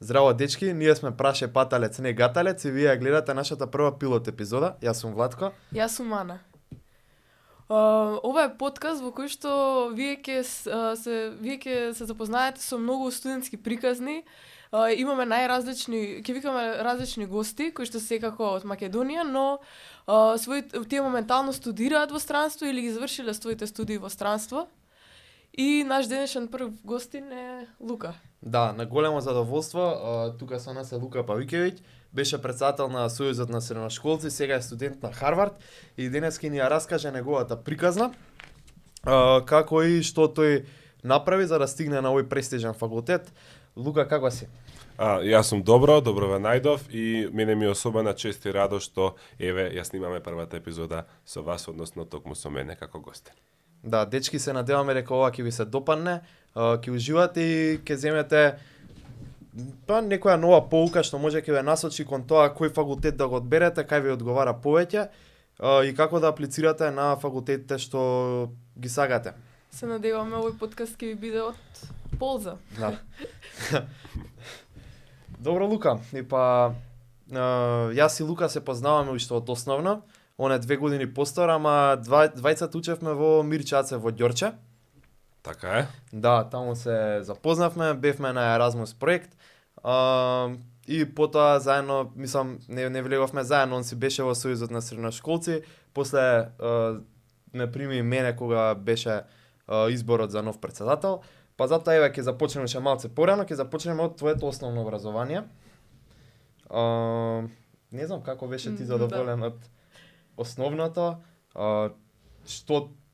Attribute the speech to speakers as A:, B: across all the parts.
A: Здраво, дечки, ние сме Праше Паталец, не Гаталец и вие гледате нашата прва пилот епизода. Јас сум Владко.
B: Јас сум Ана. Ова е подкаст во кој што вие ќе се запознаете со многу студентски приказни. Имаме ќе викаме различни гости кои што секако од Македонија, но тие моментално студираат во странство или ги завршиле своите студии во странство. И наш денешен прв гостин е Лука.
A: Да, на големо задоволство, тука со нас е Лука Павикевиќ, беше председател на Сојузот на средношколци, сега е студент на Харвард и денес ќе ни ја раскаже неговата приказна, како и што тој направи за да стигне на овој престижен факултет. Лука, како си?
C: Јас сум добро ве најдов и мене ми е особена чест и радост што еве ја снимаме првата епизода со вас, односно токму со мене како гостин.
A: Да, дечки, се надеваме дека ова ќе ви се допадне, ќе уживате и ќе земете некоја нова поука што може ќе ве насочи кон тоа кој факултет да го одберете, кај ви одговара повеќе и како да аплицирате на факултетите што ги сагате.
B: Се надеваме овој подкаст ќе ви биде од полза.
A: Да. Добро, Лука, јас и Лука се познаваме уште од основно. Он е 2 години постар, ама двајцата учевме во Мирчаце во Ѓорче.
C: Така е?
A: Да, таму се запознавме, бевме на Еразмус проект. И потоа заедно, не влеговме заедно, он си беше во Сојузот на средношколци, после ме прими мене кога беше изборот за нов председател. Па затоа еве ќе започнеме ше малце порано, ќе започнеме од твоето основно образование. Не знам како беше ти задоволен од основното,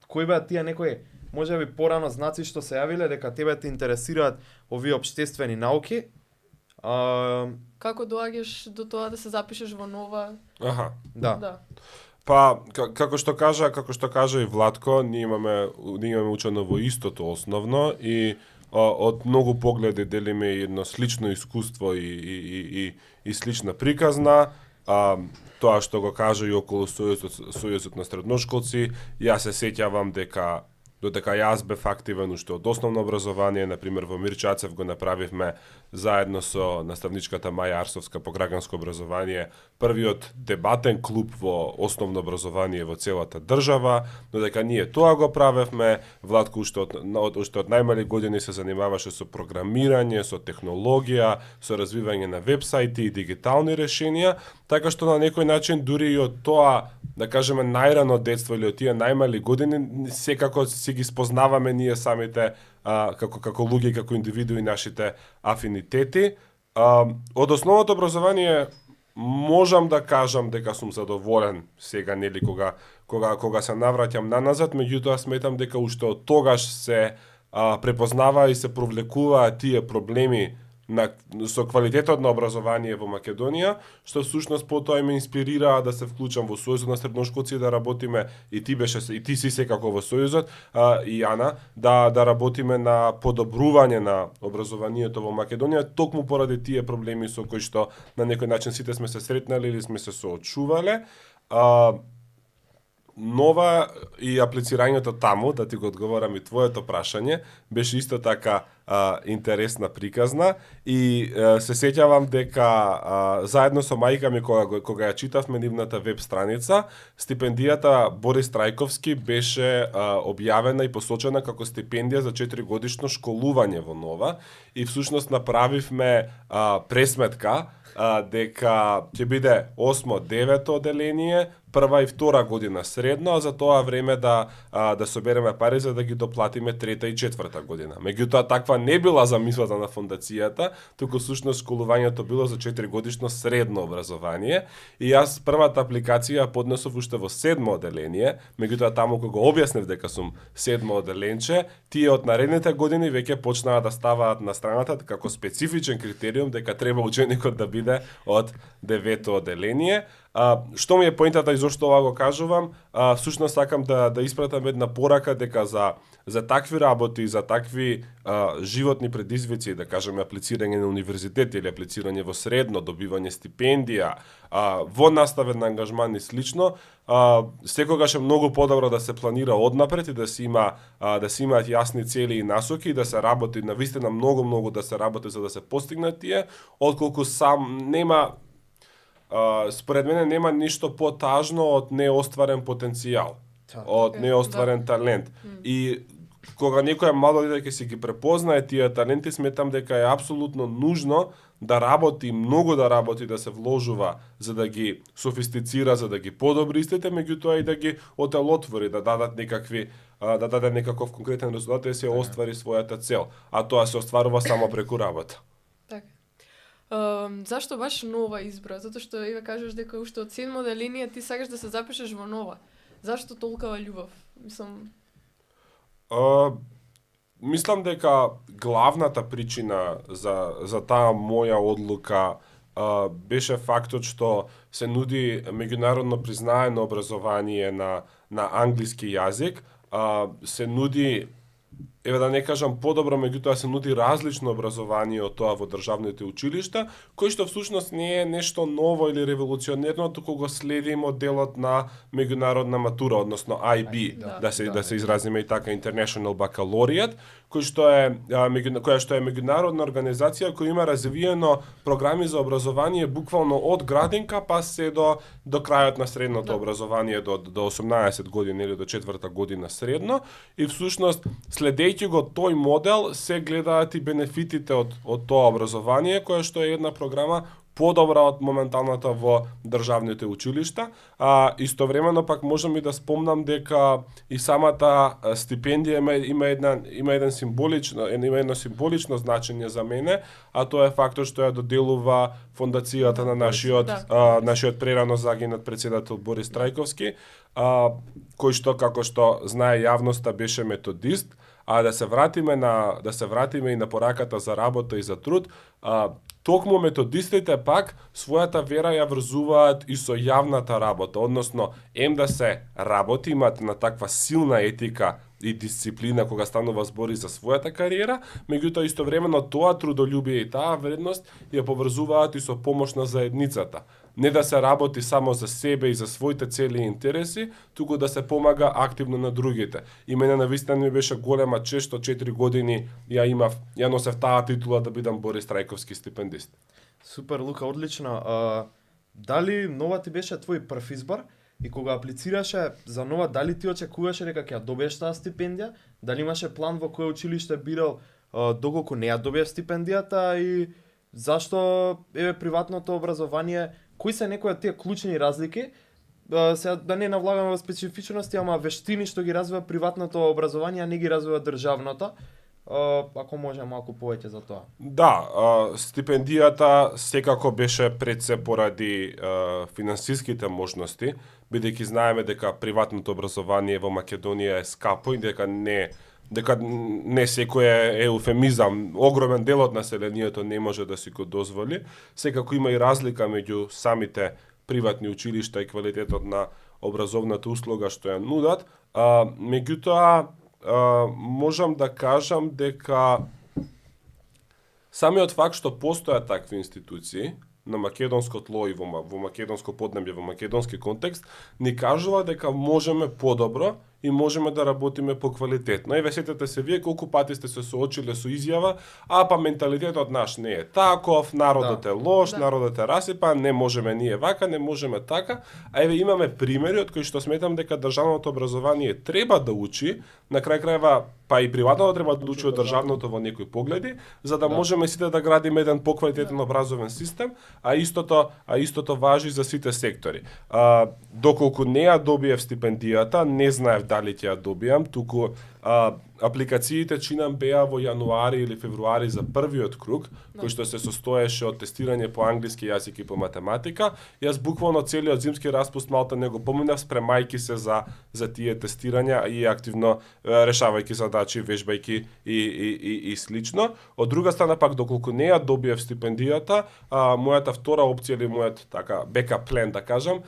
A: кои беа тие некои можеби порано знаци што се јавиле дека тебе те интересираат овие општествени науки?
B: Како доаѓаш до тоа да се запишеш во нова?
C: Аха.
A: Да.
C: Па како што кажа и Владко, ние имаме учено во истото основно и од многу погледи делиме едно слично искуство и слична приказна. Тоа што го кажа и околу Сојузот на средношколци, јас се сеќавам дека додека јас бев активен уште од основно образование, например во Мирчацев го направивме заедно со наставничката Маја Арсовска по граѓанско образование првиот дебатен клуб во основно образование во целата држава, додека ние тоа го правевме, Владко уште од најмали години се занимаваше со програмирање, со технологија, со развивање на вебсајти и дигитални решенија, така што на некој начин дури и од тоа, да кажеме, најрано детство или од тие најмали години, секако си ги спознаваме ние самите како луѓе, како индивидуи нашите афинитети. Од основното образование можам да кажам дека сум задоволен сега, нели, кога се навраќам наназад, меѓутоа сметам дека уште од тогаш се препознава и се провлекуваат тие проблеми со квалитетот на образование во Македонија, што всушност потоа ме инспирираа да се вклучам во Сојузот на средношколци да работиме, и ти си секако во Сојузот, и Ана, да работиме на подобрување на образованието во Македонија, токму поради тие проблеми со кои што на некој начин сите сме се сретнали или сме се соочувале. Нова и аплицирањето таму, да ти го одговорам и твоето прашање, беше исто така интересна приказна и се сеќавам дека заедно со мајка ми кога ја читавме нивната веб страница, стипендијата Борис Трајковски беше објавена и посочена како стипендија за 4-годишно школување во Нова и всушност направивме пресметка дека ќе биде 8-9 оделение, прва и втора година средно, а за тоа време да собереме пари за да ги доплатиме трета и четврта година. Меѓутоа таква не била замислата на фондацијата, туку всушност школувањето било за 4-годишно средно образование и јас првата апликација поднесов уште во 7 оделение, меѓутоа таму кога објаснив дека сум 7 оделенче, тие од наредните години веќе почнаа да ставаат на страната како специфичен критериум дека треба ученикот да биде од 9 оделение. Што ми е поентата и зошто ова го кажувам? Всушност сакам да испратам една порака дека за такви работи, за такви животни предизвици, да кажеме аплицирање на универзитет или аплицирање во средно, добивање стипендија, во наставен ангажман и слично, секогаш е многу подобро да се планира однапред и да се имаат јасни цели и насоки и да се работи навистина многу да се работи за да се постигнат тие, отколку сам нема според мене нема ништо потажно од неостварен потенцијал, од неостварен талент. И кога некоја младо дете ќе си ги препознае тие таленти, сметам дека е апсолутно нужно да работи, многу да работи, да се вложува за да ги софистицира, за да ги подобри истите, меѓутоа и да ги отелотвори, да дадат да даде некаков конкретен резултат и да се оствари својата цел, а тоа се остварува само преку работа.
B: Така. Зашто баш нова избра? Затоа што еве кажеш дека уште од 7 делинија ти сакаш да се запишеш во нова. Зашто толкова љубов?
C: Мислам дека главната причина за таа моја одлука беше фактот што се нуди меѓународно признаено образование на англиски јазик, се нуди, еве да не кажам подобро, меѓутоа се нуди различно образование од тоа во државните училишта, кој што всушност не е нешто ново или револуционерно, туку го следи моделот на меѓународна матура, односно IB, да се изразиме и така, International Baccalaureate, која што е меѓународна организација која има развиено програми за образование буквално од градинка па се до крајот на средното образование до 18 години или до 4-та година средно, и всушност следејќи го тој модел се гледаат и бенефитите од тоа образование, кое што е една програма подобра од моменталната во државните училишта. Истовремено пак можам и да спомнам дека и самата стипендија има едно символично значење за мене, а тоа е фактот што ја доделува фондацијата на нашиот прерано загинат председател Борис Трајковски, кој што, како што знае јавноста, беше методист. А да се вратиме и на пораката за работа и за труд, токму методистите пак својата вера ја врзуваат и со јавната работа, односно да се работи, имат на таква силна етика и дисциплина кога станува збори за својата кариера, меѓутоа истовремено тоа трудолюбие и таа вредност ја поврзуваат и со помош на заедницата. Не да се работи само за себе и за своите цели и интереси, туку да се помага активно на другите. И мене навистина ми беше голема чест што 4 години ја носев таа титула да бидам Борис Трајковски стипендист.
A: Супер, Лука, одлично. Дали нова ти беше твој прв избор? И кога аплицираше за нова, дали ти очекуваше дека ќе ја добиеш таа стипендија? Дали имаше план во кој училиште бидел доколку не ја добиеш стипендијата и зашто приватното образование, кои се некои од тие клучни разлики? Сега да не навлагаме во специфичности, ама вештини што ги развива приватното образование, а не ги развива државното. Ако може малку повеќе за тоа.
C: Да, стипендијата секако беше пред се поради финансиските можности, бидејќи знаеме дека приватното образование во Македонија е скапо и дека не секој е еуфемизам, огромен дел од населението не може да си го дозволи. Секако има и разлика меѓу самите приватни училишта и квалитетот на образовната услуга што ја нудат, меѓутоа можам да кажам дека самиот факт што постојат такви институции на македонско тло и во македонско поднебје, во македонски контекст, ни кажува дека можеме подобро и можеме да работиме поквалитетно. Еве сетете се вие колку пати сте се соочиле со изјава, па менталитетот наш не е таков, народот е лош, народот е расипан, не можеме ние вака, не можеме така. А еве имаме примери од кои што сметам дека државното образование треба да учи, на крај крајва па и приватното треба да учи од државното во некои погледи, за да можеме сите да градиме еден поквалитетен образовен систем, а истото важи за сите сектори. Доколку не ја добиев стипендијата, не знаев дали ќе ја добијам, туку апликациите чинам беа во јануари или февруари за првиот круг, кој што се состоеше од тестирање по англиски јазик и по математика. Јас буквално целиот зимски распуст малта не го поминав, спремајки се за тие тестирања и активно решавајќи задачи, вежбајки и слично. Од друга страна пак, доколку не ја добиев стипендијата, мојата втора опција или мојот така бекап план да кажам,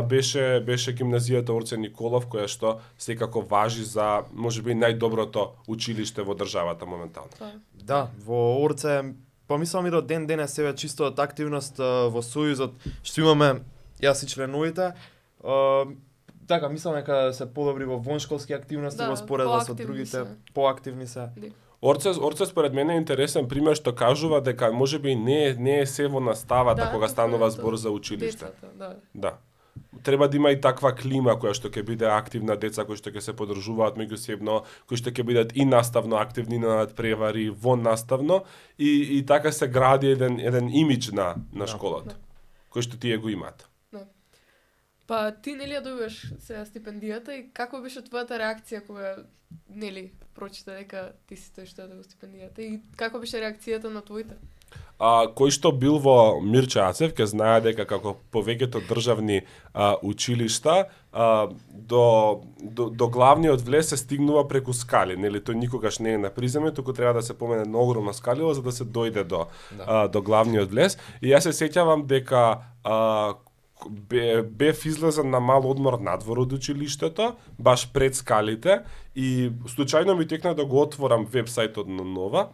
C: беше гимназијата Орце Николов, која што секако важи за можеби најдоброто училиште во државата моментално.
A: Да, во Орце, па мислам и до ден денес себе чисто од активност во Сојузот, што имаме јас и членовите, така мислам дека се подобри во воншколски активности во споредба со другите, поактивни се.
C: Орце според мене е интересен пример што кажува дека можеби не е се во наставата кога станува збор за училиште. Да. Треба да има и таква клима која што ќе биде активна, деца кои што ќе се подржуваат меѓусебно, кои што ќе бидат и наставно активни, на надпревари, вон наставно и така се гради еден имидж на школата, кој што тие го имаат.
B: Па ти нели ја добиваш сега стипендијата и како беше твојата реакција кога нели прочита дека ти си тој што ја добил стипендијата и како беше реакцијата на твоите?
C: Кој што бил во Мирче Ацев ќе знае дека како повеќето државни училишта до главниот влез се стигнува преку скали, нели тој никогаш не е на приземе, туку треба да се помене на огромна скалила за да се дојде до главниот влез. И јас се сеќавам дека бев излезен на мал одмор надвор од училиштето, баш пред скалите, и случајно ми текна да го отворам вебсајтот на Нова,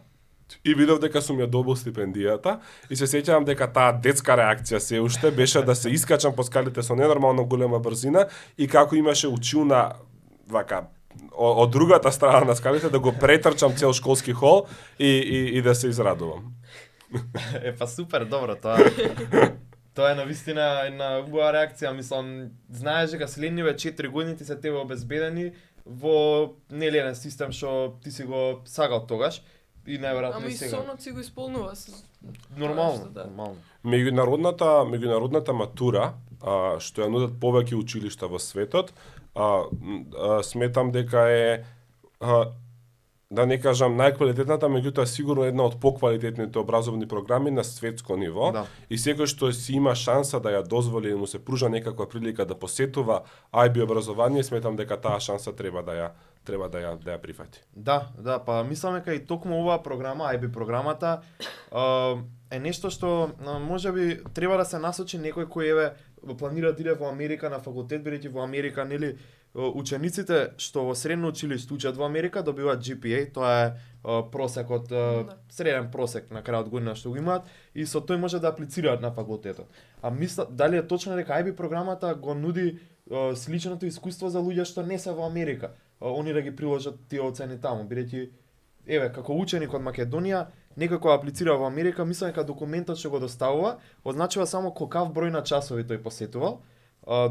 C: и видов дека сум ја добил стипендијата, и се сеќавам дека таа детска реакција се уште беше да се искачам по скалите со ненормално голема брзина и како имаше училна вака од другата страна на скалите да го претрчам цел школски хол и да се израдувам.
A: Па супер, добро, тоа е навистина една убава реакција, мислам, знаеш дека следниве 4 години ти се тебе обезбедени во нели еден систем што ти си го сагал тогаш и најверојатно
B: и сега. Ама и сонот си го исполнува.
A: Нормално.
C: Меѓународната матура, што ја нудат повеќе училишта во светот, сметам дека е да не кажам најквалитетната, меѓутоа сигурно една од поквалитетните образовни програми на светско ниво.
A: Да.
C: И секој што си има шанса да ја дозволи и му се пружа некаква прилика да посетува IB образование, сметам дека таа шанса треба да ја прифати.
A: Да, па мислам дека и токму оваа програма, IB програмата, е нешто што можеби треба да се насочи некој кој планира да иде во Америка на факултет, бидејќи во Америка нели учениците што во средно училиште учат во Америка добиваат GPA, тоа е просекот, среден просек на крајот година што го имаат и со тој може да аплицираат на факултетот. А мисла дали е точно дека IB програмата го нуди сличното искуство за луѓе што не се во Америка, они да ги приложат тие оцени таму, бидејќи како ученик од Македонија, некој кој аплицира во Америка, мислам дека документот што го доставува означува само колкав број на часови тој посетувал,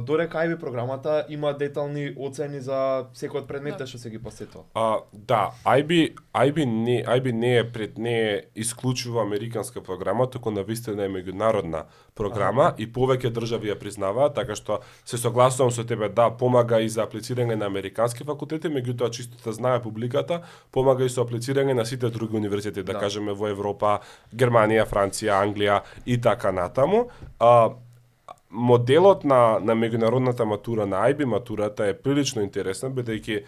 A: додека IB програмата има детални оцени за секој од предметите што се ги посетува.
C: Да, IB не е исклучиво американска програма, туку навистина е меѓународна програма и повеќе држави ја признаваат, така што се согласувам со тебе, да, помага и за аплицирање на американски факултети, меѓутоа чисто да знае публиката, помага и со аплицирање на сите други универзитети, да кажеме во Европа, Германија, Франција, Англија и така натаму. Моделот на меѓународната матура, на IB матурата е прилично интересен, бидејќи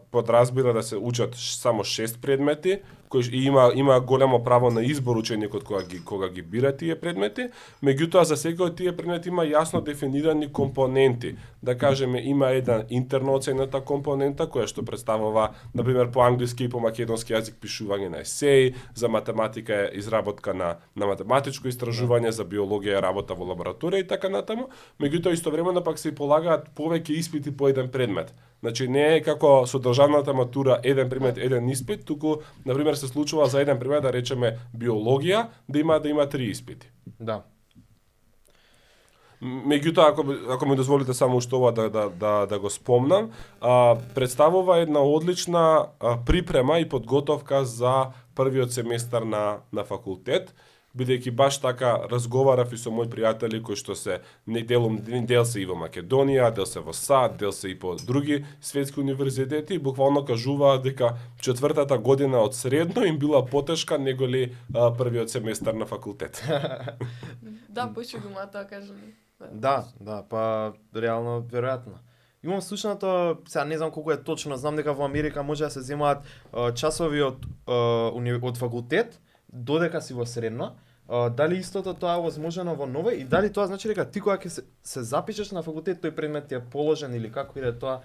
C: подразбира да се учат само 6 предмети, кои има големо право на избор ученикот кога ги бира тие предмети, меѓутоа за секој од тие предмети има јасно дефинирани компоненти. Да кажеме, има една интерно оценета компонента која што представува, например, по англиски и по македонски јазик пишување на есеи, за математика е изработка на математичко истражување, за биологија работа во лабораторија и така натаму, меѓутоа истовремено пак се полагаат повеќе испити по еден предмет. Значи не е како со државната матура еден предмет, еден испит, туку например се случува за еден предмет, да речеме биологија, да има 3 испити.
A: Да.
C: Меѓутоа, ако ми дозволите само уште ова да го спомнам, представува една одлична припрема и подготовка за првиот семестар на факултет. бидејќи баш така разговарав и со мои пријатели кои што се дел се и во Македонија, дел се во САД, дел се и по други светски универзитети, буквално кажуваат дека четвртата година од средно им била потешка неголи првиот семестар на факултет.
B: Да, почу го тоа кажам.
A: Да, па реално веројатно. Имам слушнато, сега не знам колку е точно, знам дека во Америка може да се земаат часови од факултет додека си во средно. Дали истото тоа е возможно во нова и дали тоа значи дека ти кога ќе се запишеш на факултет тој предмет ти е положен или како иде тоа?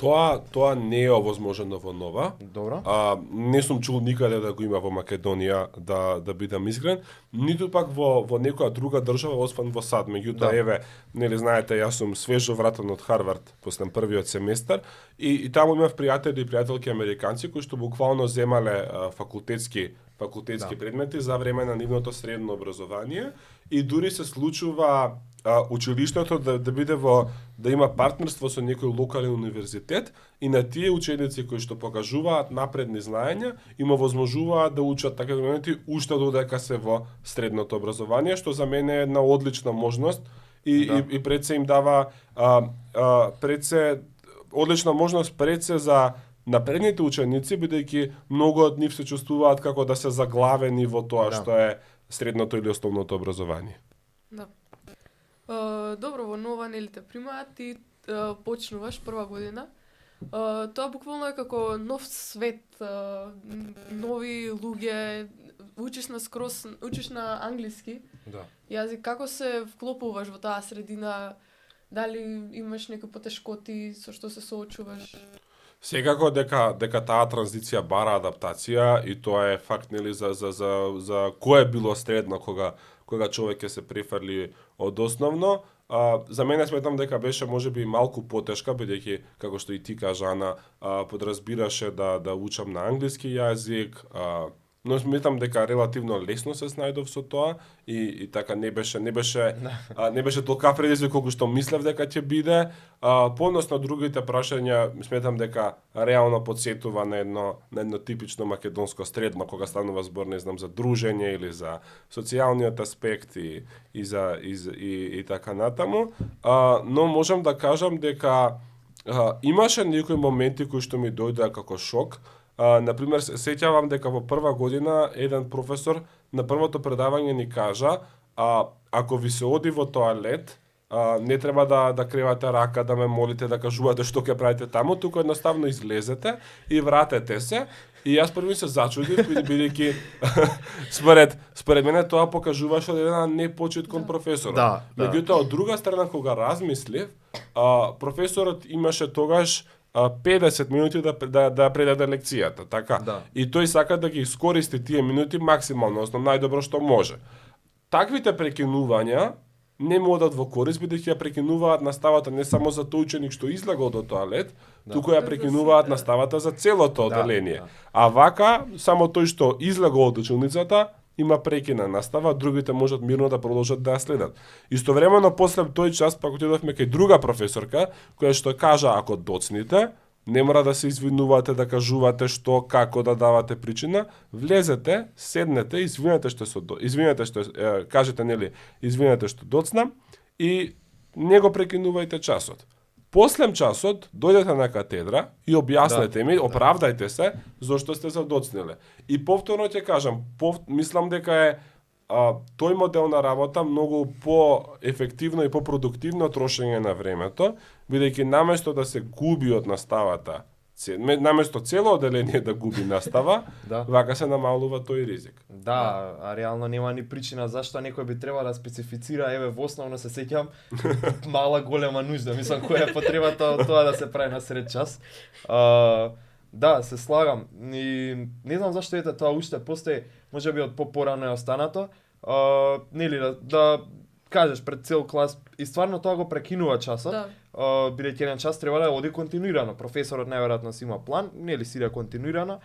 C: Тоа не е овозможено во нова.
A: Добро.
C: Не сум чул никаде да го има во Македонија, да бидам искрен, ниту пак во некоја друга држава освен во САД. Меѓутоа, еве, нели знаете, јас сум свежо вратен од Харвард после првиот семестар и таму имав пријатели и пријателки американци кои што буквално земале факултетски предмети за време на нивното средно образование и дури се случува училиштето да биде да има партнерство со некој локален универзитет и на тие ученици кои што покажуваат напредни знаења им овозможуваат да учат така предмети уште додека се во средното образование, што за мене е една одлична можност и пред се им дава одлична можност пред се за напредните ученици, бидејќи многу од нив се чувствуваат како да се заглавени во тоа што е средното или основното образование.
B: Да. Добро, во нова нели те примаат и почнуваш прва година. Тоа буквално е како нов свет, нови луѓе, учиш на англиски.
C: Да.
B: Јазик, како се вклопуваш во таа средина? Дали имаш некои потешкоти со што се соочуваш?
C: Секако дека таа транзиција бара адаптација и тоа е факт нели за кое било средно кога човек ќе се префрли од основно. За мене сметам дека беше можеби малку потешка, бидејќи како што и ти кажа Ана, подразбираше да учам на англиски јазик, но сметам дека релативно лесно се снајдов со тоа и така не беше толку предизвик колку што мислев дека ќе биде. Подносно другите прашања сметам дека реално потсетува на едно типично македонско средно кога станува збор не знам за дружење или за социјалниот аспект и така натаму. Но можам да кажам дека имаше некои моменти кои што ми дојдоа како шок. Например, сеќавам дека во прва година еден професор на првото предавање ни кажа ако ви се оди во тоалет, не треба да кревате рака, да ме молите, да кажувате што ќе правите таму, туку едноставно излезете и вратете се. И јас први се зачудив, бидејќи според мене тоа покажуваше една непочит кон професорот. Меѓутоа, од друга страна, кога размислив, професорот имаше тогаш 50 минути да предаде лекцијата, така?
A: Да.
C: И тој сака да ги искористи тие минути максимално, односно најдобро што може. Таквите прекинувања не му одат во корист, бидејќи ја прекинуваат наставата не само за тој ученик што излегол до тоалет, туку ја прекинуваат наставата за целото оделение. А вака, само тој што излегол од училницата, има прекина настава, другите можат мирно да продолжат да ја следат. Истовремено, после тој час, пак отидовме кај друга професорка, која што кажа, ако доцните, не мора да се извинувате, да кажувате што, како да давате причина, влезете, седнете, кажете, нели, извинете што доцнам, и не го прекинувајте часот. Послем часот, дојдете на катедра и објаснете ми, оправдајте се, зошто сте задоцнеле. И повторно ќе кажам, мислам дека е тој модел на работа многу по-ефективно и по-продуктивно трошење на времето, бидејќи наместо да се губи од наставата, наместо цело оделение да губи настава, вака се намалува тој ризик.
A: Да, а реално нема ни причина зашто некој би требал да специфицира, еве во основно се сеќам мала голема нужда, мислам која е потребата од тоа да се прави на сред час. Да, се слагам. И не знам зашто ете тоа уште постои, можеби од порано е останато. Нели да кажеш пред цел клас и стварно тоа го прекинува часот. Бидејќи еден час треба да оди континуирано. Професорот најверојатно си има план, нели си иде континуирано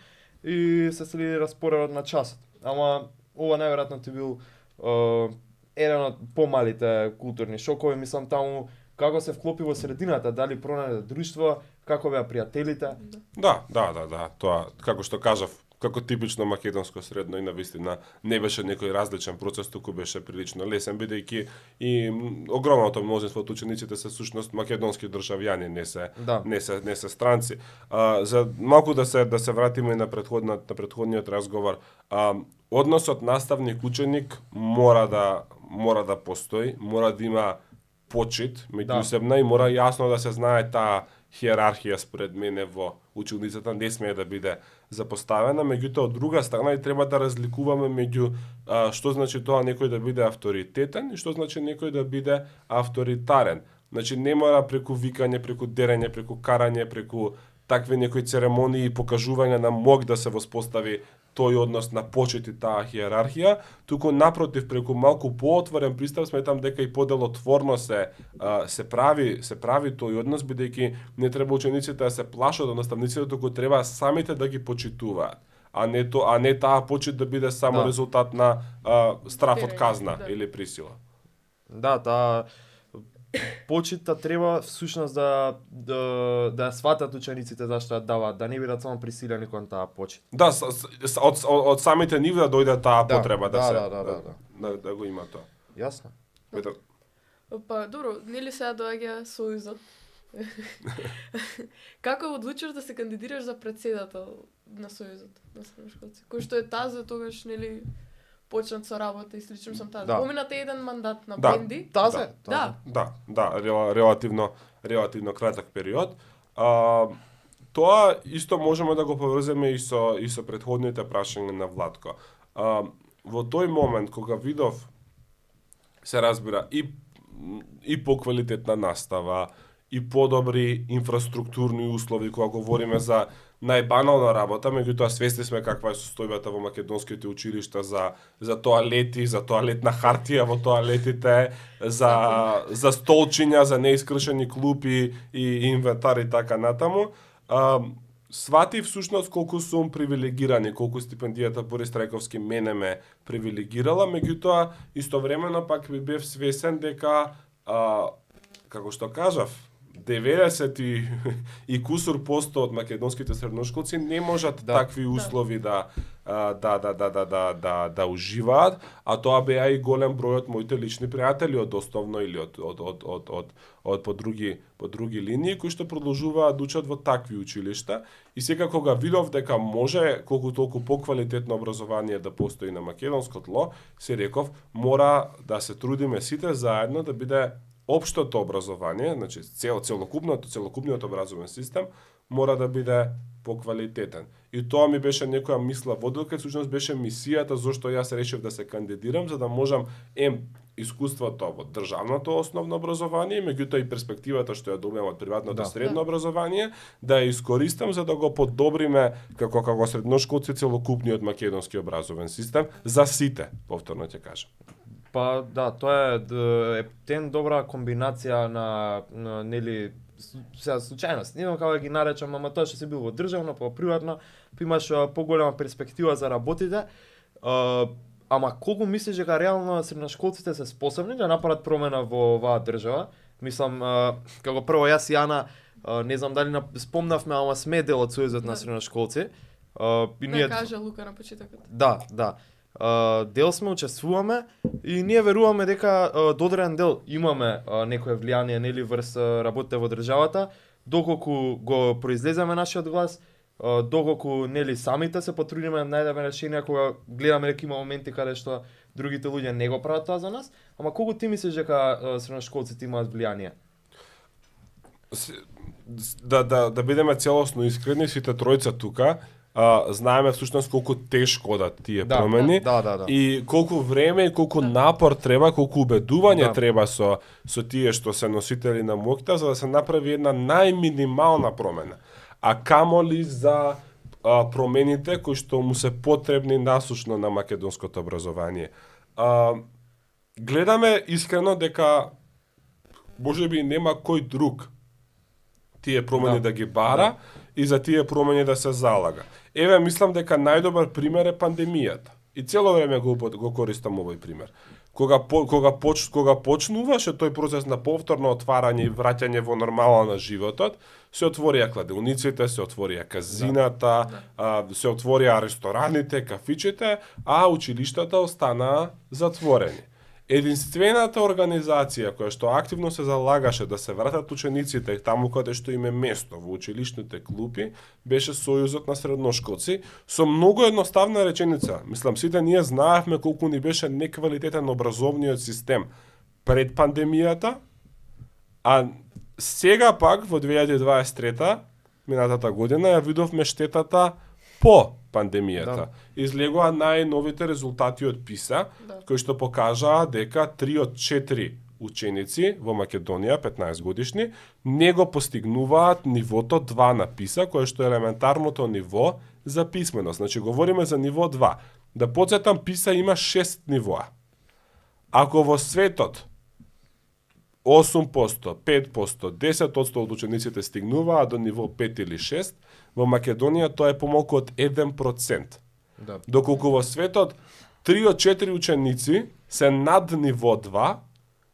A: и се следи распоредот на часот. Ама ова најверојатно ти бил еден од помалите културни шокови, мислам таму како се вклопи во средината, дали пронајде друштво, како беа пријателите?
C: Да, тоа, како што кажав, како типично македонско средно и навистина не беше некој различен процес, туку беше прилично лесен, бидејќи и огромното мнозинство од учениците се сушност македонски државјани,
A: Да.
C: не се странци. За малку да се вратиме и на претходниот разговор, односот наставник ученик мора да постои, мора да има почит меѓусебна и мора јасно да се знае таа хиерархија според мене во училницата не смее да биде запоставена, меѓутоа од друга страна и треба да разликуваме меѓу што значи тоа некој да биде авторитетен и што значи некој да биде авторитарен. Значи не мора преку викање, преку дерење, преку карање, преку такви некои церемонии и покажување на мог да се воспостави тој однос на почит и таа хиерархија, туку напротив преку малку поотворен пристап сметам дека и поделотворно се прави тој однос, бидејќи не треба учениците да се плашат од наставниците, туку треба самите да ги почитуваат, а не таа почит да биде само резултат на страф од казна или присила.
A: Да, таа почита треба всушност да ја сватат учениците зашто ја даваат, да не бидат само присилени кон таа почит.
C: Да, од самите нив да дојде таа потреба да го има тоа.
A: Јасно.
B: Па, добро, нели сега доаѓа Сојузот? Како одлучиш да се кандидираш за председател на Сојузот на средношколци? Кој што е таза тогаш, нели, почнат со работа и слично сум таза. Поминате еден мандат на Бенди.
A: Таза?
C: Да, релативно краток период. Тоа исто можеме да го поврземе и со претходните прашања на Владко. Во тој момент кога видов се разбира и поквалитетна настава, и подобри инфраструктурни услови, кога говориме за најбанална работа, меѓутоа свесни сме каква е состојбата во македонските училишта за тоалети, за тоалетна хартија во тоалетите, за столчиња, за неискршени клупи и инвентар и така натаму. Свати всушност колку сум привилегиран и колку стипендијата Борис Трајковски мене ме привилегирала, меѓутоа истовремено пак би бев свесен дека како што кажав, 90 и кусур посто од македонските средношколци не можат такви услови да уживаат, а тоа беа и голем број од моите лични пријатели од основно или од по други линии кои што продолжуваат да учат во такви училишта и сега кога видов дека може колку толку поквалитетно образование да постои на македонско тло, се реков мора да се трудиме сите заедно да биде општото образование, значи целокупниот образовен систем мора да биде поквалитетен. И тоа ми беше некоја мисла водилка, всушност беше мисијата зашто јас решив да се кандидирам за да можам искуството во државното основно образование, меѓутоа и перспективата што ја добивам од приватното средно образование, да ја искористам за да го подобриме како средношколци целокупниот македонски образовен систем за сите, повторно ќе кажам.
A: Па да, тоа е добра комбинација на нели сега случајност. Не знам како да ги наречам, ама тоа што си бил во државно, па во приватно, па имаш поголема перспектива за работите. Ама колку мислиш дека реално средношколците се способни да направат промена во оваа држава? Мислам, како прво јас и Ана, не знам дали спомнавме, ама сме дел од Сојузот на средношколци.
B: Да кажа Лука на почетокот.
A: Да. Дел сме, учествуваме и ние веруваме дека до одреден дел имаме некое влијание нели врз работите во државата, доколку го произлеземе нашиот глас, доколку нели самите се потрудиме да најдеме решенија кога гледаме дека има моменти каде што другите луѓе не го прават тоа за нас, ама колку ти мислиш дека средношколците имаат влијание?
C: Да бидеме целосно искрени, сите тројца тука знаеме всушност колку тешко одат тие промени и колку време и колку напор треба, колку убедување треба со тие што се носители на моќта за да се направи една најминимална промена. А камоли за промените кои што му се потребни насушно на македонското образование. Гледаме искрено дека можеби нема кој друг тие промени да ги бара и за тие промени да се залага. Еве, мислам дека најдобар пример е пандемијата. И цело време го користам овој пример. кога почнуваше тој процес на повторно отварање и враќање во нормала на животот, се отворија кладилниците, се отворија казината, се отворија рестораните, кафичите, а училиштата останаа затворени. Единствената организација која што активно се залагаше да се вратат учениците таму каде што им е место во училишните клупи, беше Сојузот на средношколци со многу едноставна реченица. Мислам, сите ние знаевме колку ни беше неквалитетен образовниот систем пред пандемијата, а сега пак во 2023 минатата година ја видовме штетата по пандемијата. Излегоа најновите резултати од ПИСА, кои што покажаа дека 3 од 4 ученици во Македонија, 15 годишни, не го постигнуваат нивото 2 на ПИСА, кое што е елементарното ниво за писменост. Значи, говориме за ниво 2. Да подсетам, ПИСА има 6 нивоа. Ако во светот 8%, 5%, 10% од учениците стигнуваат до ниво 5 или 6, во Македонија тоа е помалку од 1%.
A: Да.
C: Доколку во светот 3 од 4 ученици се над ниво 2,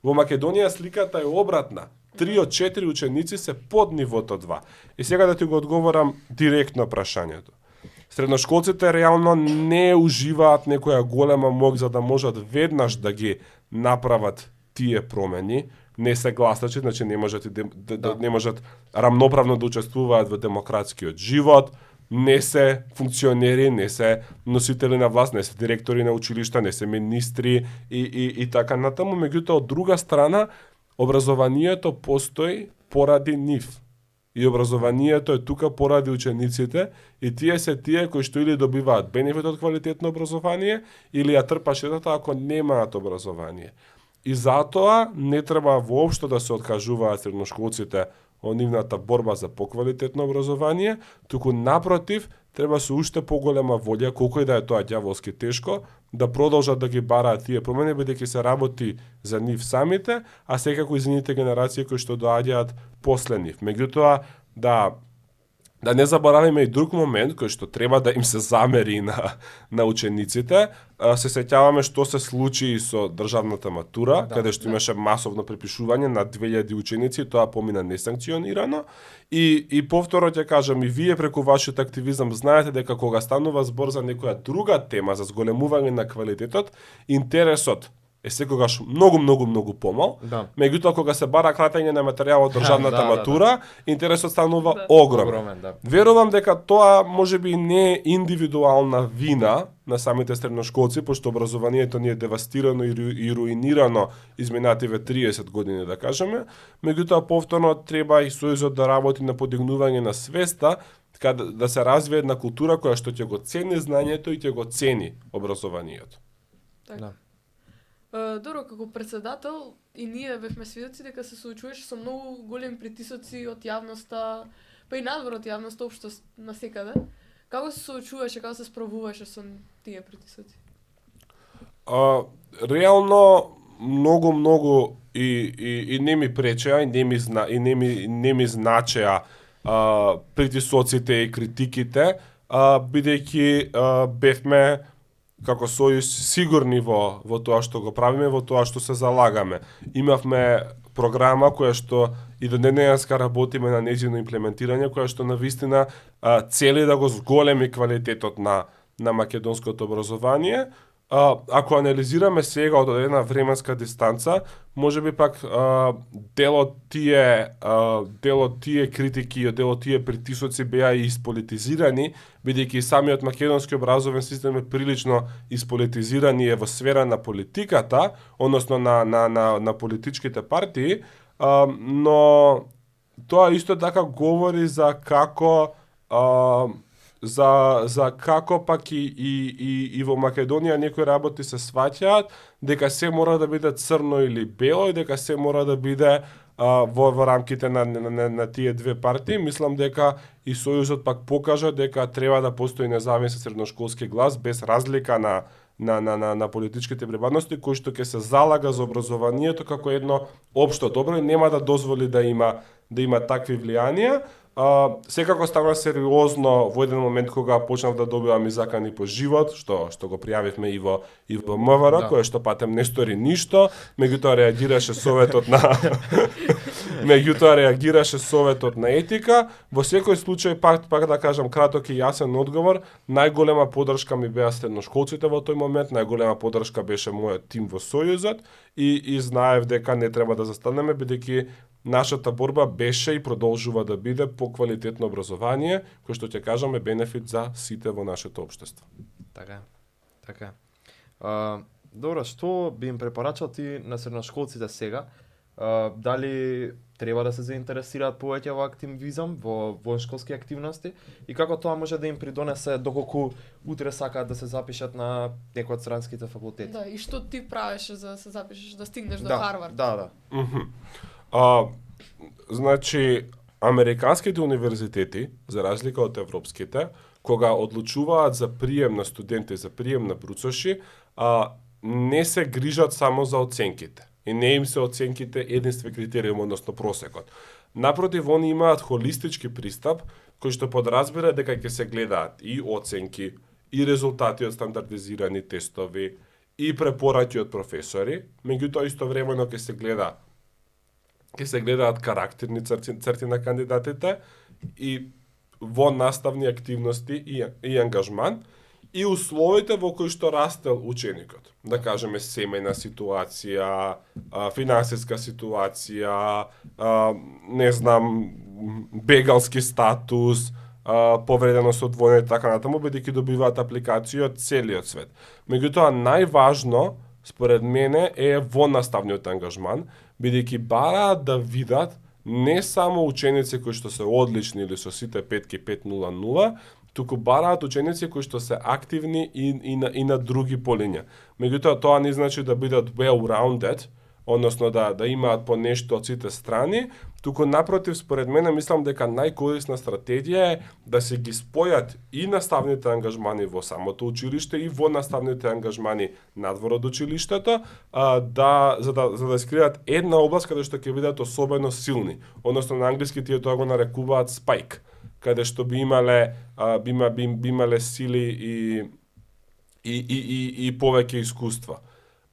C: во Македонија сликата е обратна. 3 од 4 ученици се под нивото 2. И сега да ти го одговорам директно прашањето. Средношколците реално не уживаат некоја голема мок за да можат веднаш да ги направат тие промени, не се гласачи, значи не можат не можат рамноправно да учествуваат во демократскиот живот, не се функционери, не се носители на власт, не се директори на училишта, не се министри и така натаму. Меѓутоа, од друга страна, образованието постои поради нив. И образованието е тука поради учениците и тие се тие кои што или добиваат бенефит од квалитетно образование или ја трпа штетата ако немаат образование. И затоа не треба воопшто да се откажуваат средношколците од нивната борба за поквалитетно образование, туку напротив, треба со уште поголема волја, колку и да е тоа ѓаволски тешко, да продолжат да ги бараат тие промени, бидејќи се работи за нив самите, а секако и за нивните генерации кои што доаѓаат после нив. Меѓутоа, да не заборавиме и друг момент кој што треба да им се замери на учениците. Се сеќаваме што се случи со државната матура, каде што имаше масовно препишување на 2000 ученици, тоа помина несанкционирано. И повторно ќе кажам, и вие преку вашиот активизам знаете дека кога станува збор за некоја друга тема, за зголемување на квалитетот, интересот е секогаш многу помал. Да. Меѓутоа кога се бара кратење на материјал од државната матура, интересот станува огромен. Верувам дека тоа можеби не е индивидуална вина на самите средношколци, пошто образованието ни е девастирано и руинирано изминативе 30 години, да кажеме. Меѓутоа повторно треба и Сојузот да работи на подигнување на свеста, така да се развие една култура која што ќе го цени знањето и ќе го цени образованието.
B: Да. Добро, како председател и ние бевме свидоци дека се соочуваше со многу големи притисоци од јавноста, па и надвор од јавноста општо насекаде. Како се соочуваше, како се справуваше со тие притисоци?
C: Реално многу и не ми пречеа и не ми значеа притисоците и критиките, бидејќи бевме како Сојуз сигурни во тоа што го правиме, во тоа што се залагаме. Имавме програма која што и до денеска работиме на нејзино имплементирање, која што навистина цели да го зголеми квалитетот на македонското образование. Ако анализираме сега од една временска дистанца, можеби пак дел од тие критики и дел од тие притисоци беа и ispolitizirani, бидејќи самиот македонски образовен систем е прилично ispolitizirан и е во сфера на политиката, односно на политичките партии, но тоа исто така говори за како за како пак и во Македонија некои работи се сваќаат дека се мора да биде црно или бело и дека се мора да биде во рамките на тие две партии. Мислам дека и Сојузот пак покажа дека треба да постои независен средношколски глас без разлика на политичките припадности, кој што ќе се залага за образованието како едно општо добро и нема да дозволи да има такви влијанија. Секако стана сериозно во еден момент кога почнав да добивам и закани по живот, што го пријавивме и во МВР,
A: Да.
C: кое што патем не стори ништо, меѓутоа реагираше советот на етика. Во секој случај пак да кажам краток и јасен одговор, најголема поддршка ми беа средношколците во тој момент, најголема поддршка беше мојот тим во Сојузот и знаев дека не треба да застанеме бидејќи нашата борба беше и продолжува да биде по квалитетно образование, кој што ќе кажаме бенефит за сите во нашето општество.
A: Така е. Така е. Добро, што би им препорачал ти на средношколците сега? Дали треба да се заинтересираат повеќе во активизам, во воншколски активности и како тоа може да им придонесе доколку утре сакаат да се запишат на некој од странските факултети?
B: Да, и што ти правеше за да се запишеш, да стигнеш до
A: Да,
B: Харвард?
A: да.
C: Значи, американските универзитети, за разлика од европските, кога одлучуваат за прием на студенти, за прием на бруцоши, не се грижат само за оценките. И не им се оценките единствен критериум, односно просекот. Напротив, они имаат холистички пристап, кој што подразбира дека ќе се гледаат и оценки, и резултати од стандардизирани тестови, и препораки од професори, меѓутоа истовремено ќе се гледаат карактерни црти на кандидатите и во наставни активности и ангажман и условите во кои што растел ученикот. Да кажеме семејна ситуација, финансиска ситуација, не знам, бегалски статус, повреденост од војна и така натаму, бидејќи добиваат апликација од целиот свет. Меѓутоа најважно според мене е во наставниот ангажман, бидејќи бараат да видат не само ученици кои што се одлични или со сите 5.500, туку бараат ученици кои што се активни и на други полиња. Меѓутоа тоа не значи да бидат well-rounded, односно да имаат по нешто од сите страни, туку напротив, според мене, мислам дека најкорисна стратегија е да се ги спојат и наставните ангажмани во самото училиште и во наставните ангажмани надвор од училиштето, за да скријат една област каде што ќе бидат особено силни. Односно на англиски тие тоа го нарекуваат spike, каде што би имале сили и повеќе искуства.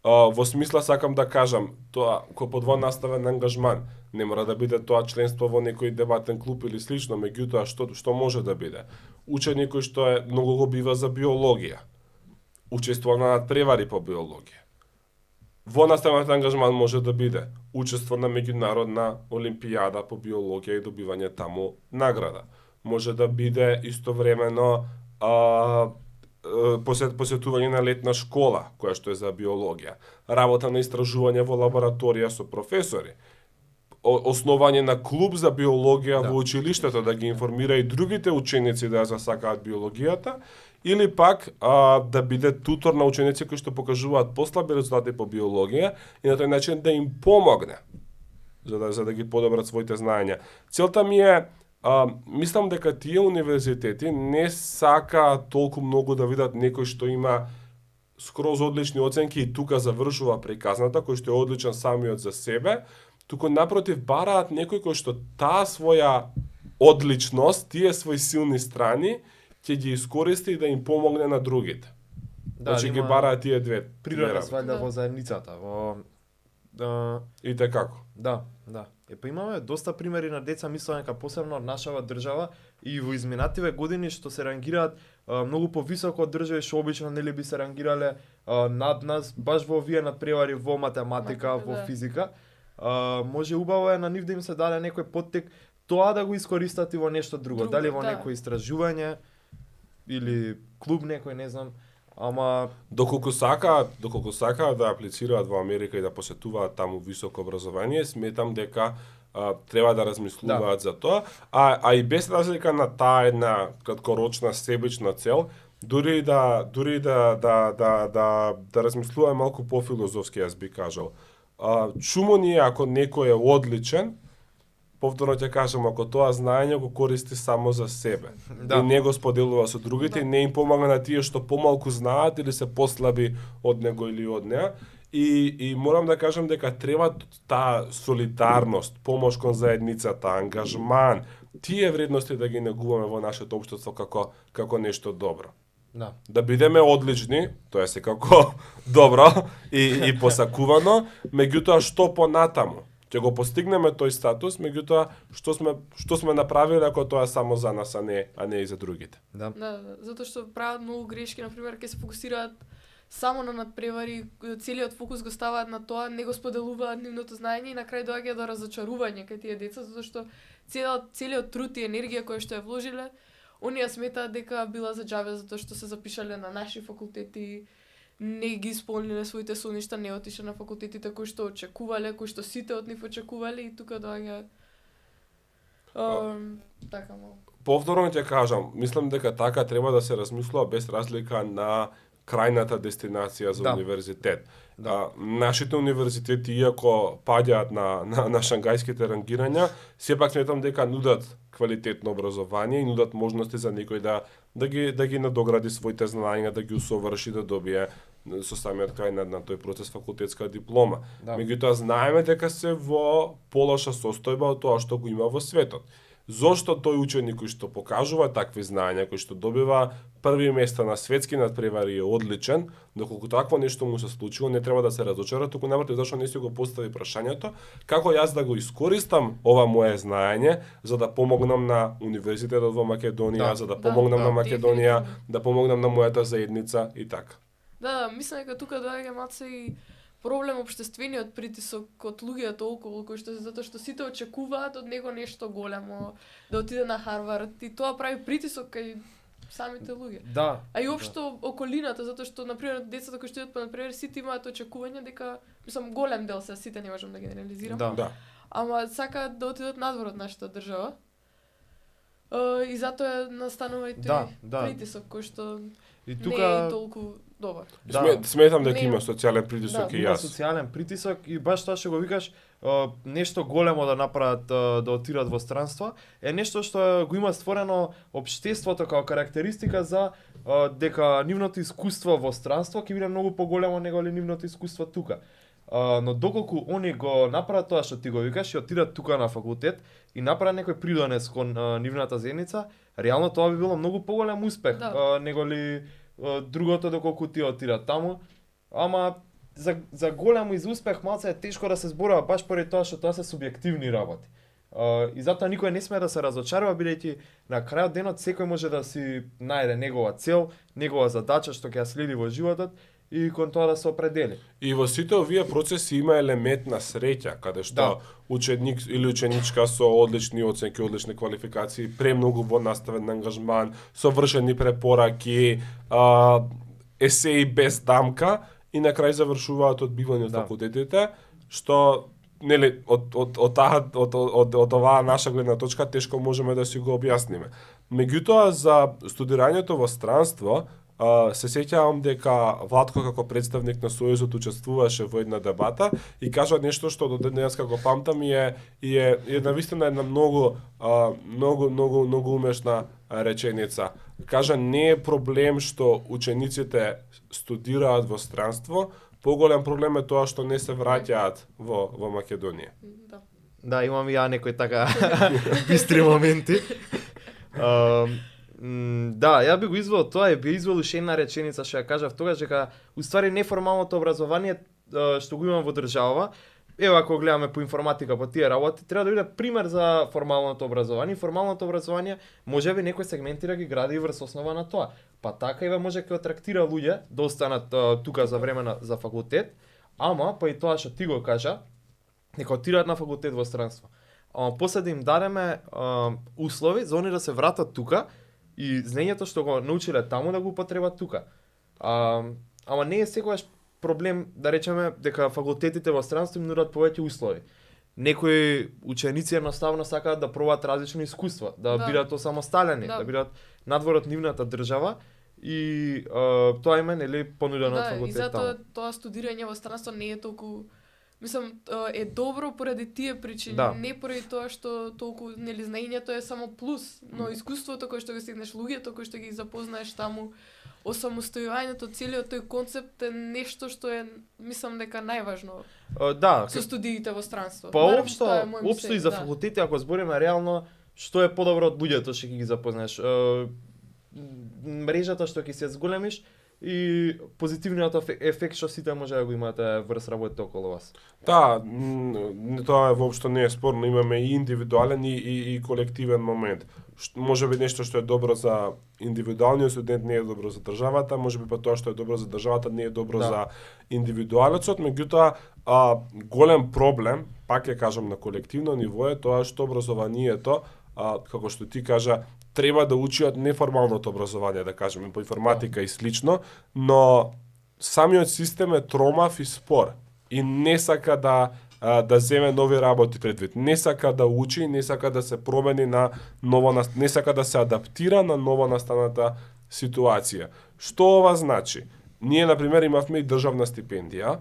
C: Во смисла сакам да кажам, тоа кој под наставен ангажман не мора да биде тоа членство во некој дебатен клуб или слично, меѓутоа што може да биде? Учење кој што е многу го бива за биологија, учество на надпревари по биологија. Во наставен ангажман може да биде учество на меѓународна олимпијада по биологија и добивање таму награда. Може да биде истовремено посетување на летна школа, која што е за биологија, работа на истражување во лабораторија со професори, основање на клуб за биологија во училиштето, да ги информира и другите ученици да ја засакаат биологијата, или пак да биде тутор на ученици кои што покажуваат послаби резултати по биологија и на тој начин да им помогне за да ги подобрат своите знаења. Целта ми е мислам дека тие универзитети не сакаат толку многу да видат некој што има скроз одлични оценки и тука завршува приказната, кој што е одличен самиот за себе, туку напротив бараат некој кој што таа своја одличност, тие своји силни страни, ќе ги искористи и да им помогне на другите. Значи ги бараат тие две.
A: Природа свајда во заедницата,
C: И како?
A: Да. Па имаме доста примери на деца, мислам дека посебно од нашава држава и во изминативе години што се рангираат многу повисоко од држави што обично нели би се рангирале над нас, баш во овие надпревари во математика, во физика. Може убаво е на нив да им се даде некој поттик тоа да го искористат и во нешто друго, дали во некој истражување или клуб некој, не знам. Ама
C: доколку сакаат да аплицираат во Америка и да посетуваат таму високо образование, сметам дека треба да размислуваат за тоа, а и без разлика на таа една краткорочна себична цел, дури да размислуваме малку пофилозофски, јас би кажал. Чумо ни е ако некој е одличен, повторно ќе кажам, ако тоа знаење го користи само за себе и не го споделува со другите и не им помага на тие што помалку знаат или се послаби од него или од неа. И морам да кажам дека треба таа солидарност, помош кон заедницата, ангажман, тие вредности да ги негуваме во нашето општество како нешто добро.
A: Да.
C: Да бидеме одлични, тоа е секако добро и посакувано, меѓутоа што понатаму? Ќе го постигнеме тој статус, меѓутоа што сме направиле ако тоа е само за нас, а не и за другите.
A: Да.
B: Да, затоа што прават многу грешки, например, ќе се фокусираат само на надпревари, целиот фокус го ставаат на тоа, не го споделуваат нивното знаење и на крај доаѓа до разочарување кај тие деца, затоа што целиот труд и енергија која што ја вложиле, оние сметаат дека била за џабе затоа што се запишале на наши факултети, не ги исполниле своите соништа, не отише на факултетите кои што очекувале, кои што сите од нив очекувале и тука доаѓа така малку.
C: Повторно ќе кажам, мислам дека така треба да се размислува без разлика на крајната дестинација за универзитет. Нашите универзитети, иако паѓаат на шангајските рангирања, сепак сметам дека нудат квалитетно образование и нудат можности за некој да ги надогради своите знаења, да ги усоврши, да добие со самиот крај на тој процес факултетска диплома. Меѓутоа знаеме дека се во полоша состојба од тоа што го има во светот. Зошто тој ученик кој што покажува такви знаења, кој што добива први места на светски надпревари е одличен, доколку такво нешто му се случило, не треба да се разочара, туку напротив зашто не си го постави прашањето, како јас да го искористам ова мое знаење за да помогнам на универзитетот во Македонија, за да помогнам на Македонија, да помогнам на мојата заедница и така.
B: Да, мислам дека тука доаѓа малце и проблем општествениот притисок од луѓето околу, кои што затоа што сите очекуваат од него нешто големо, да отиде на Харвард и тоа прави притисок кај самите луѓе.
A: Да.
B: А и општо околината, затоа што например децата кои што идат па например сите имаат очекување дека мислам голем дел се сите не можам да генерализирам.
C: Да.
B: Ама сакаат да отидат надвор од нашата држава. И затоа настанува и тој притисок кој што
A: и тука
B: не е толку добар.
C: Сметам дека има социјален притисок и
A: има
C: јас.
A: социјален притисок и баш тоа што го викаш, нешто големо да направат да отидат во странство, е нешто што го има створено општеството како карактеристика за дека нивното искуство во странство ќе биде многу поголемо него ли нивното искуство тука. Но доколку они го направат тоа што ти го викаш и отидат тука на факултет и направат некој придонес кон нивната заедница, реално тоа би било многу поголем успех него ли другото доколку ти отидат таму. Ама за голем успех малце е тешко да се зборува баш поради тоа што тоа се субјективни работи. И затоа никој не сме да се разочарува бидејќи на крајот денот секој може да си најде негова цел, негова задача што ќе ја следи во животот и кон тоа да се определи. И
C: во сите овие процеси има елемент на среќа, каде што ученик или ученичка со одлични оценки, одлични квалификации, премногу во наставен ангажман, совршени препораки, есеи без дамка и на крај завршуваат одбивање од факултетите, што нели од оваа наша гледна точка тешко можеме да си го објасниме. Меѓутоа за студирањето во странство се сеќавам дека Владко како представник на Сојузот учествуваше во една дебата и кажа нешто што до денеска го памтам и е навистина една многу умешна реченица. Кажа не е проблем што учениците студираат во странство, поголем проблем е тоа што не се враќаат во Македонија.
A: Да, имам и ја некои така бистри моменти. Да, ја би го извел тоа и би извел уште една реченица што ја кажав тогаш дека уствари неформалното образование што го имам во држава, ево ако гледаме по информатика по тие работи, треба да биде пример за формалното образование. Формалното образование можеби некои сегменти да ги гради и врз основа на тоа. Па така и може ќе атрактира луѓе да останат тука за време за факултет, ама па и тоа што ти го кажа, нека отидат на факултет во странство. Ама после да им дадеме услови за они да се вратат тука и знаењето што го научиле таму да го употребат тука. Ама не е секогаш проблем да речеме дека факултетите во странство им нудат повеќе услови. Некои ученици едноставно сакаат да пробаат различни искуства, да бидат осамосталени, да бидат надвор од нивната држава и тоа име нели понудено од факултет.
B: Да, и затоа тоа студирање во странство не е толку мислам е добро поради тие причини, не поради тоа што толку нели знаењето е само плюс, но искуството кое што го стигнеш, луѓето кои што ги запознаеш таму, осамостојувањето, целиот тој концепт е нешто што е мислам дека најважно.
A: Да,
B: со студиите во странство.
A: Па општо и за факултети ако збориме реално, што е подобро од луѓето што ќе ги запознаеш. Мрежата што ќе се зголемиш и позитивниот ефект што сите може да го имате врз работите околу вас.
C: Да, тоа воопшто не е спорно, имаме и индивидуален и колективен момент. Може би нешто што е добро за индивидуалниот студент не е добро за државата, може би па тоа што е добро за државата не е добро за индивидуалецот, меѓутоа голем проблем, пак ќе кажам на колективно ниво е тоа што образованието, како што ти кажа, треба да учиат неформалното образование, да кажеме, по информатика и слично, но самиот систем е тромав и спор и не сака да земе нови работи предвид. Не сака да учи, не сака да се промени на не сака да се адаптира на ново настаната ситуација. Што ова значи? Ние, например, имавме и државна стипендија,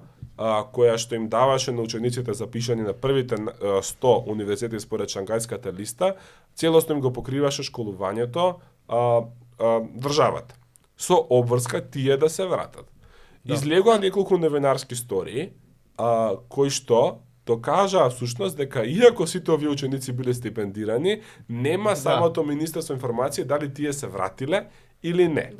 C: која што им даваше на учениците запишани на првите 100 универзитети според Шангајската листа, целосно им го покриваше школувањето државата. Со обврска тие да се вратат. Излегоа неколку новинарски истории, кои што докажаа всушност дека иако сите овие ученици биле стипендирани, нема самото Министерство информација дали тие се вратиле или не.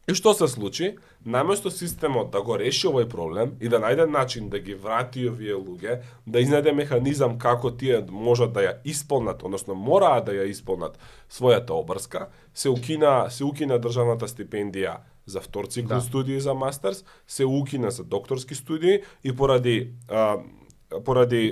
C: И што се случи? Наместо системот да го реши овој проблем и да најде начин да ги врати овие луѓе, да изнајде механизам како тие можат да ја исполнат, односно мораат да ја исполнат својата обрска, се укина државната стипендија за втор цикл студии за мастерс, се укина за докторски студии и поради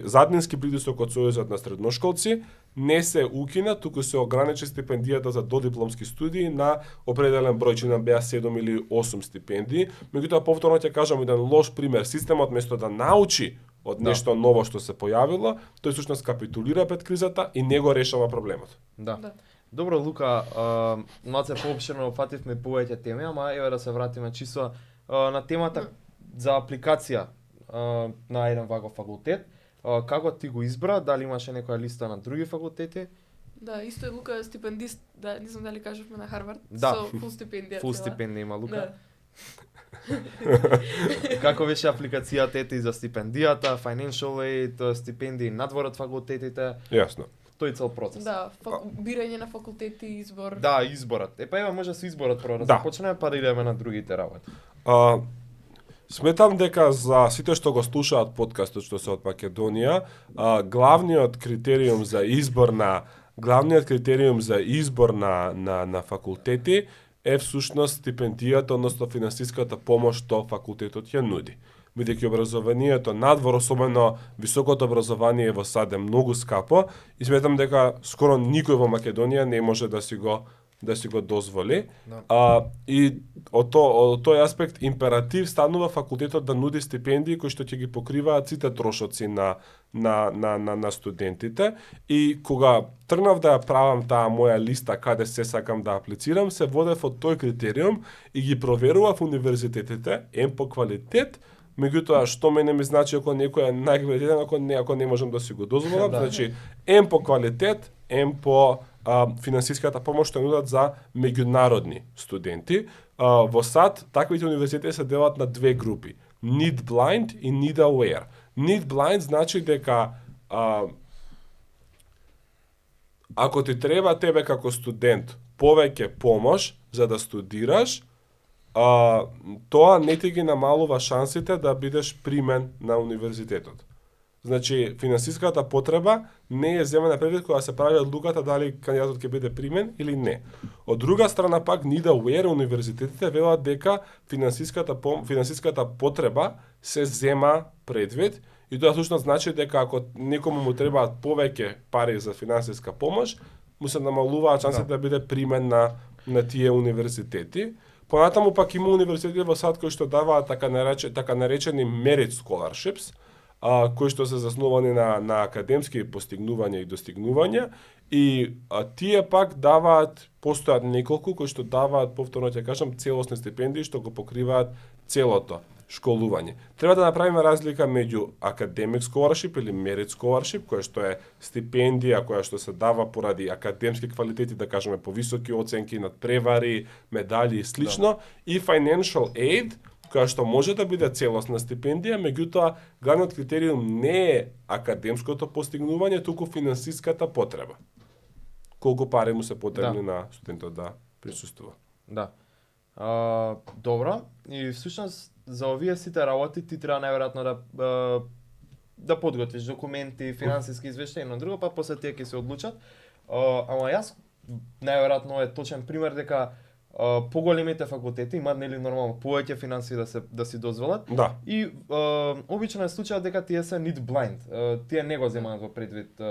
C: заднински притисок од Сојузот на средношколци, не се укина, туку се ограничи стипендијата за додипломски студии на определен број, че беа 7 или 8 стипендии. Меѓутоа, повторно ќе кажам еден лош пример. Системот место да научи од нешто ново што се појавило, тој всушност капитулира пред кризата и не го решава проблемот.
A: Да. Добро, Лука, малце поопширно опфативме повеќе теми, ама еве да се вратиме чисто на темата за апликација на еден ваков факултет. Како ти го избра? Дали имаше некоја листа на други факултети?
B: Да, исто е Лука стипендист, да, не знам дали кажавме на Харвард,
A: со
B: фул стипендија.
A: Фул стипендија има Лука.
B: Да.
A: Како беше апликацијата ети за стипендијата, financial aid, стипендии надвор од факултетите?
C: Јасно.
A: Тој цел процес.
B: Да, бирање на факултети, избор.
A: Да, изборот. Па може со изборот прво да започнеме, па да идеме на другите работи.
C: Сметам дека за сите што го слушаат подкастот што се од Македонија, главниот критериум за избор на факултети е всушност стипендијата, односно финансиската помош што факултетот ја нуди. Бидејќи образованието надвор, особено високото образование во САД е многу скапо и сметам дека скоро никој во Македонија не може да си го дозволи. И од тој аспект императив станува факултетот да нуди стипендии кои што ќе ги покриваат сите трошоци на студентите. И кога тргнав да ја правам таа моја листа каде се сакам да аплицирам, се водев од тој критериум и ги проверував универзитетите по квалитет. Меѓутоа, што мене ми значи ако некој е најквалитетен, ако не можам да си го дозволам, значи по квалитет, по финансиската помош што нудат за меѓународни студенти. Во САД таквите универзитети се делат на две групи: need blind и need aware. Need blind значи дека ако ти треба тебе како студент повеќе помош за да студираш, тоа не ти ги намалува шансите да бидеш примен на универзитетот. Значи, финансиската потреба не е земена предвид кога се прави одлуката дали кандидатот ќе биде примен или не. Од друга страна пак, need aware универзитетите велат дека финансиската потреба се зема предвид и тоа всушност значи дека ако некому му требаат повеќе пари за финансиска помош, му се намалуваат шансите да биде примен на тие универзитети. Понатаму пак има универзитети во САД кои што даваат така наречени merit scholarships, кои што се заснувани на академски постигнувања и достигнувања, и тие пак постојат неколку кои што даваат, повторно ќе кажам, целосни стипендии што го покриваат целото школување. Треба да направиме разлика меѓу academic scholarship или merit scholarship, која што е стипендија која што се дава поради академски квалитети, да кажеме повисоки оценки, надпревари, медали и слично, и financial aid, која што може да биде целосна стипендија, меѓутоа главниот критериум не е академското постигнување, туку финансиската потреба. колку пари му се потребни на студентот да присуствува.
A: Да. Добро, и всушност за овие сите работи ти треба најверојатно да подготвиш документи, финансиски извештаи и на друго, па после тие ќе се одлучат. Ама јас најверојатно е точен пример дека поголемите факултети имаат нели нормално повеќе финанси да си дозволат.
C: Да.
A: И обично е случајот дека тие се need blind. Тие не го земаат во предвид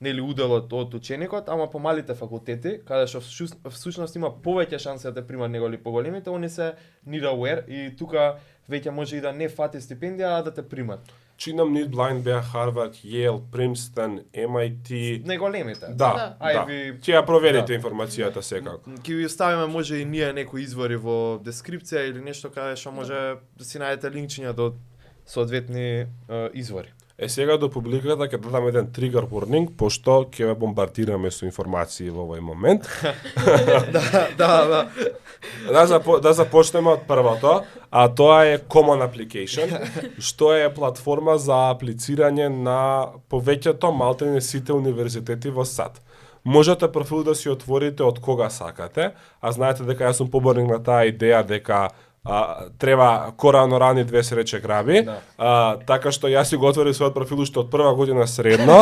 A: нели уделот од ученикот, ама по малите факултети, каде што всушност има повеќе шанси да те примат неголи поголемите, они се need aware и тука веќе може и да не фати стипендија, а да те примат.
C: Чинам Need Blind беа Харвард, Йейл, Принстон, MIT.
A: Неголемите.
C: Да.
A: Ајде
C: Ќе ја проверите информацијата секако.
A: Ќе ви ставиме може и ние некои извори во дескрипција или нешто каде што може да си најдете линкчиња до соодветни извори.
C: Сега до публиката ќе дадам еден тригер warning, пошто ќе ве бомбардираме со информации во овој момент.
A: Да.
C: Да започнеме од првото, а тоа е Common Application, што е платформа за аплицирање на повеќето малтене сите универзитети во САД. Можете профил да си отворите од кога сакате, а знаете дека јас сум поборник на таа идеја дека треба корано рани две срече краби, така што јас си го отворив својот профил уште од прва година средно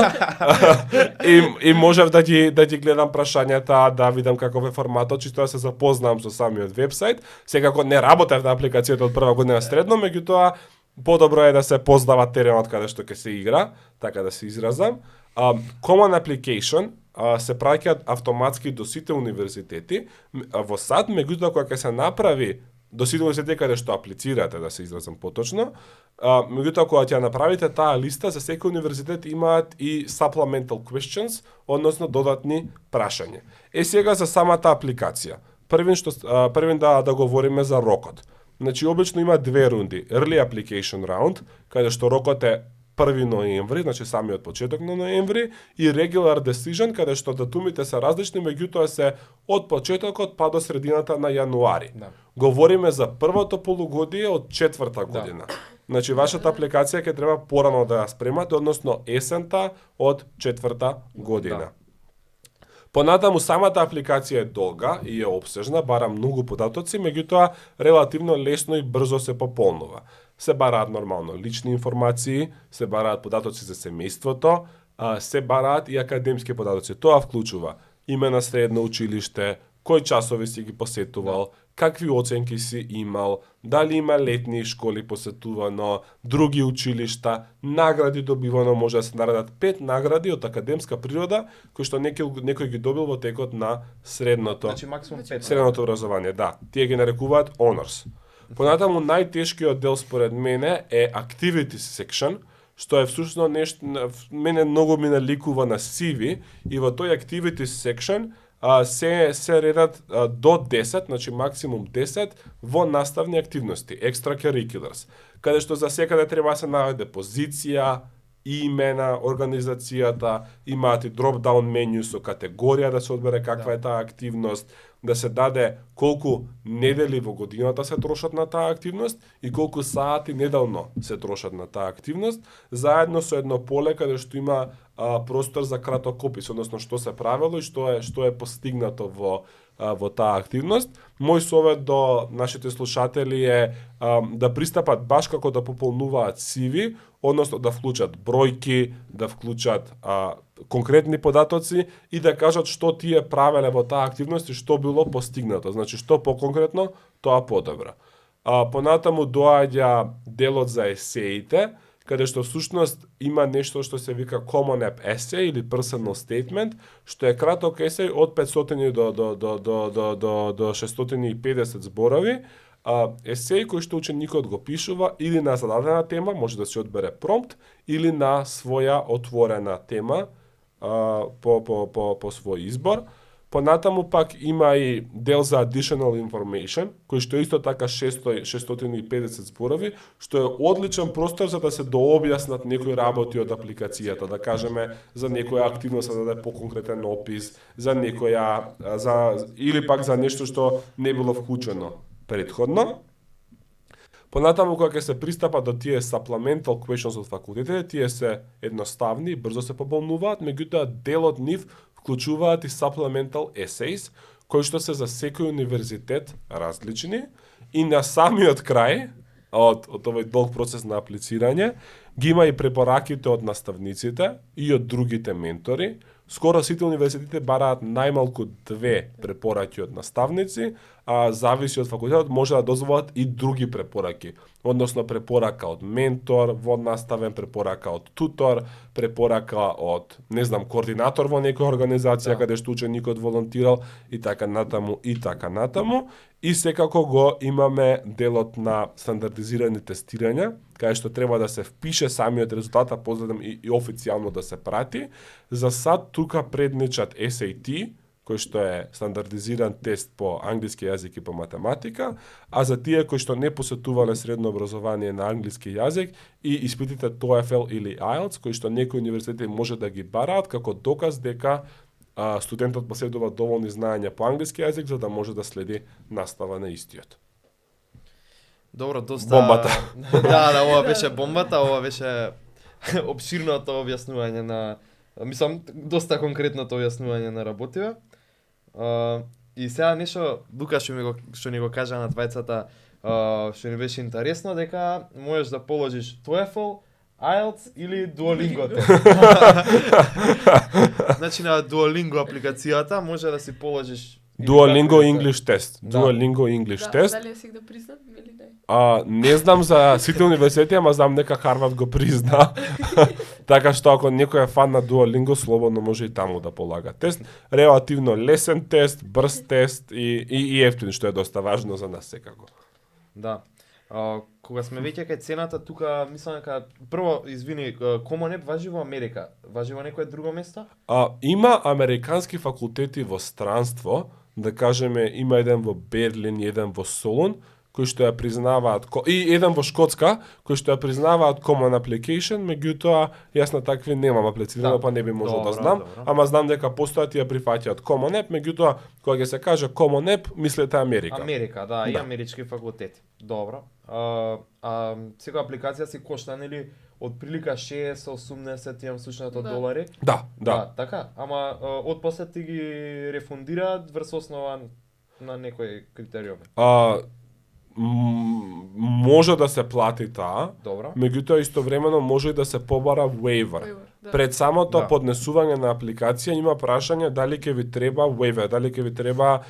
C: и можев да ги гледам прашањата, да видам каков е форматот, чисто да се запознам со самиот вебсайт. Секако не работев на апликацијата од прва година средно, меѓутоа подобро е да се познава теренот каде што ќе се игра, така да се изразам. Common Application се праќаат автоматски до сите универзитети во САД, меѓутоа кога ќе се направи до сите универзитети каде што аплицирате, да се изразам поточно, меѓутоа кога ќе направите таа листа, за секој универзитет имаат и supplemental questions, односно додатни прашања. Сега за самата апликација. Првин да говориме за рокот. Значи обично има две рунди. Early application round, каде што рокот е 1 ноември, значи самиот почеток на ноември, и regular decision, каде што датумите се различни, меѓутоа се од почетокот па до средината на јануари.
A: Да.
C: Говориме за првото полугодие од четврта година. Значи вашата апликација ќе треба порано да ја спремате, односно есента од четврта година. Понатаму самата апликација е долга и е опсежна, бара многу податоци, меѓутоа релативно лесно и брзо се пополнува. Се бараат нормално лични информации, се бараат податоци за семејството, се бараат и академски податоци. Тоа вклучува име на средно училиште, кои часови си ги посетувал, какви оценки си имал, дали има летни школи посетувано, други училишта, награди добивано, може да се наредат 5 награди од академска природа, кои што некој ги добил во текот на средното.
A: Значи максимум 5.
C: Средното образование, да. Тие ги нарекуваат honors. Понатаму најтешкиот дел според мене е activity section, што е всушност нешто мене многу ми наликува на CV, и во тој activity section се редат до 10, значи максимум 10 во наставни активности, extracurriculars, каде што за секаде треба да се наведе позиција, име на организацијата, имаат и drop-down меню со категорија да се одбере каква е таа активност, да се даде колку недели во годината се трошат на таа активност и колку сати неделно се трошат на таа активност, заедно со едно поле каде што има простор за кратокопис, односно што се правело и што е постигнато во таа активност. Мој совет до нашите слушатели е да пристапат баш како да пополнуваат CV, односно да вклучат бројки, да вклучат конкретни податоци и да кажат што тие правеле во таа активност и што било постигнато. Значи што поконкретно, тоа подобро. Понатаму доаѓа делот за есеите, каде што всушност има нешто што се вика Common App Essay или Personal Statement, што е краток есеј од 500 до 650 зборови, есеј кој што ученикот го пишува или на зададена тема, може да се одбере промпт, или на своја отворена тема по свој избор. Понатаму пак има и дел за additional information, кој што исто така 650 зборови, што е одличен простор за да се дообјаснат некои работи од апликацијата, да кажеме за некоја активност да даде поконкретен опис, за некоја или пак за нешто што не било вклучено претходно. Понатаму кога ќе се пристапа до тие supplemental questions од факултетите, тие се едноставни и брзо се пополнуваат, меѓутоа дел од нив вклучуваат и supplemental essays, кои што се за секој универзитет различни, и на самиот крај, од овој долг процес на аплицирање, ги има и препораките од наставниците и од другите ментори. Скоро сите универзитети бараат најмалку 2 препораки од наставници, а зависи од факултетот, може да дозволат и други препораки. Односно препорака од ментор, во наставен препорака од тутор, препорака од, не знам, координатор во некоја организација каде што ученикот волонтирал и така натаму и така натаму. И секако го имаме делот на стандардизирани тестирања, каде што треба да се впише самиот резултат, а позадем и официјално да се прати. За сад тука предничат SAT, кој што е стандардизиран тест по англиски јазик и по математика, а за тие кои што не посетувале средно образование на англиски јазик и испитите TOEFL или IELTS, кои што некои универзитети може да ги бараат како доказ дека студентот поседува доволни знаења по англиски јазик за да може да следи настава на истиот.
A: Добро, доста...
C: Бомбата.
A: Да, ова беше бомбата, ова беше обширното објаснување на... Мислам, доста конкретното објаснување на работива. И сега нешто, Лука што ни го кажа на двајцата, што ни беше интересно, дека можеш да положиш TOEFL, IELTS или Duolingo. Значи на Duolingo апликацијата може да си положиш
C: Duolingo English тест.
A: Да.
C: Duolingo English тест.
B: Дали е сега да признат или не?
C: Не знам за сите универзитети, ама знам дека Харвард го призна. Така што ако некој е фан на Duolingo, слободно може и таму да полага тест. Релативно лесен тест, брз тест и ефтин, што е доста важно за нас секако.
A: Да. Кога сме веќе кај цената, тука мислам дека прво, извини, Common App важи во Америка. Важи во некое друго место?
C: Има американски факултети во странство, да кажеме, има еден во Берлин, еден во Солун, кои што ја признаваат, и еден во Шкотска, кои што ја признаваат Common Application, меѓутоа јас на такви немам аплицирано, па не би можел да знам,
A: добро.
C: ама знам дека постојат и ја прифаќаат Common App, меѓутоа кога ќе се каже Common App, мислете Америка.
A: Америка, да, и
C: Да.
A: амерички факултети. Добро. Секоја апликација си кошта, нели, од прилика 60-80 имам слушнато
B: Да.
A: долари.
C: Да.
A: Така, ама од после ти ги рефундираат врз основа на некои критериуми.
C: Може да се плати таа,
A: Добро.
C: меѓутоа истовремено може и да се побара waiver.
B: Да.
C: Пред самото
A: Да.
C: поднесување на апликација има прашање дали ќе ви треба waiver, дали ќе ви треба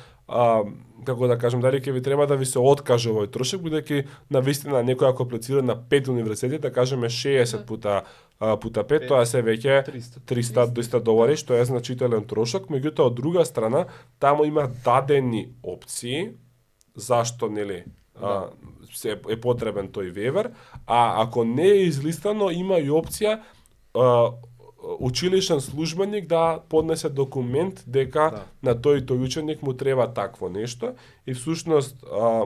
C: како да кажем, дали ќе ви треба да ви се откаже овој трошок, бидејќи навистина некој ако аплицира на 5 универзитети, да кажеме 60 пута 5, тоа се веќе 300 долари, што е значителен трошок, меѓутоа од друга страна, таму има дадени опции зашто нели се е потребен тој вевер, а ако не е излистано, има и опција училишен службеник да поднесе документ дека на тој и тој ученик му треба такво нешто и всушност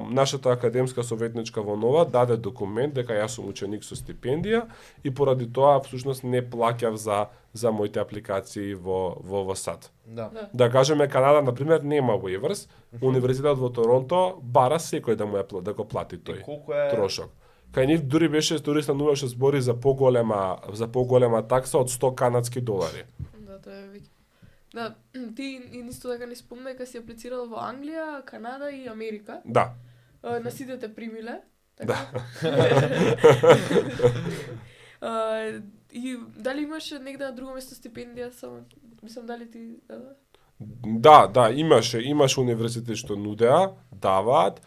C: нашата академска советничка во Нова даде документ дека јас сум ученик со стипендија и поради тоа всушност не плаќав за моите апликации во САД.
A: Да.
C: Да кажеме Канада на пример нема waivers, универзитетот во Торонто бара секој да го плати тој
A: Колку е
C: трошок. Кај нив дури стануваше збори за поголема такса од 100 канадски долари.
B: Да, тоа е веќе. Да, ти нисто дека не спомна дека си аплицирал во Англија, Канада и Америка.
C: Да.
B: На сите те примиле.
C: Да.
B: И дали имаше негде на друго место стипендија само мислам дали ти
C: Да, имаше универзитети што нудеа, даваат.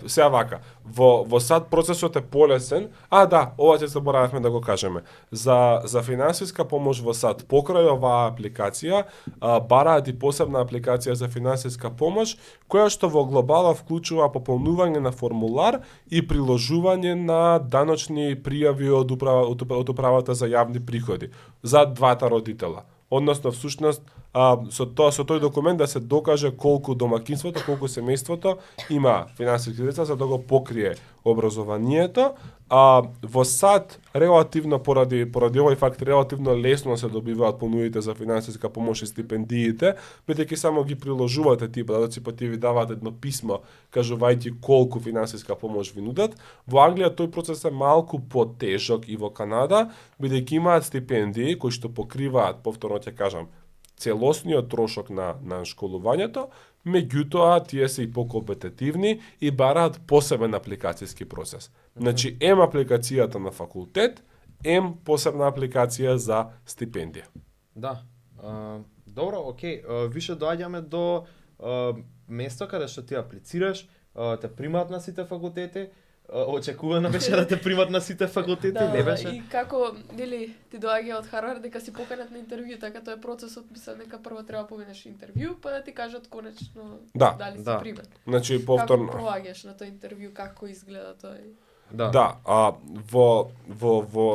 C: Сега вака, во САД процесот е полесен. Ова ќе заборавме да го кажеме. За финансиска помош во САД покрај оваа апликација бараат и посебна апликација за финансиска помош, која што во глобала вклучува пополнување на формулар и приложување на даночни пријави од управата за јавни приходи за двата родитела. Односно, всушност, со тој документ да се докаже колку домакинството, колку семејството има финансиски средства за да го покрие образованието. Во САД, релативно, поради овој факт, релативно лесно се добиваат понудите за финансиска помош и стипендиите, бидејќи само ги приложувате типа, па ти ви даваат едно писмо, кажувајќи колку финансиска помош ви нудат. Во Англија тој процес е малку потежок и во Канада, бидејќи имаат стипендии кои што покриваат, повторно ќе кажам, целосниот трошок на школувањето, меѓутоа тие се и покомпетитивни и бараат посебен апликацијски процес. Значи, ем апликацијата на факултет, ем посебна апликација за стипендија.
A: Да. Добро, окей. Више доаѓаме до место каде што ти аплицираш, те примаат на сите факултети. Очекувано беше да те примат на сите факултети, не беше?
B: И како, нели, ти доаѓа од Харвард дека си поканет на интервју, така тоа е процесот, мислам дека прво треба поминеш интервју, па да ти кажат конечно дали си примет.
C: Значи повторно.
B: Како проаѓаш на тоа интервју, како изгледа тоа?
C: Да,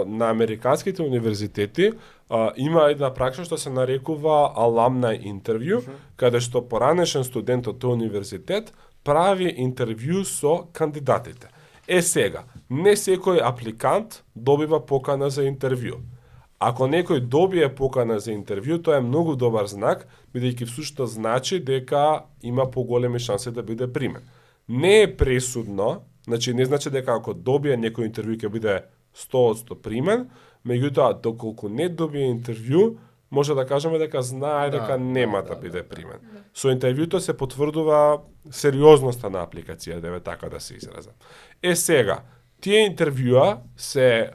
C: на американските универзитети има една пракса што се нарекува alumni интервју, каде што поранешен студент од тој универзитет прави интервју со кандидатите. Сега, не секој апликант добива покана за интервју. Ако некој добие покана за интервју, тоа е многу добар знак, бидејќи всушност значи дека има поголеми шанси да биде примен. Не е пресудно, значи не значи дека ако добие некој интервју ќе биде 100% примен, меѓутоа доколку не добие интервју, може да кажеме дека знае дека нема да биде примен. Со интервјуто се потврдува сериозноста на апликацијата, така да се изразам. Сега, тие интервјуа се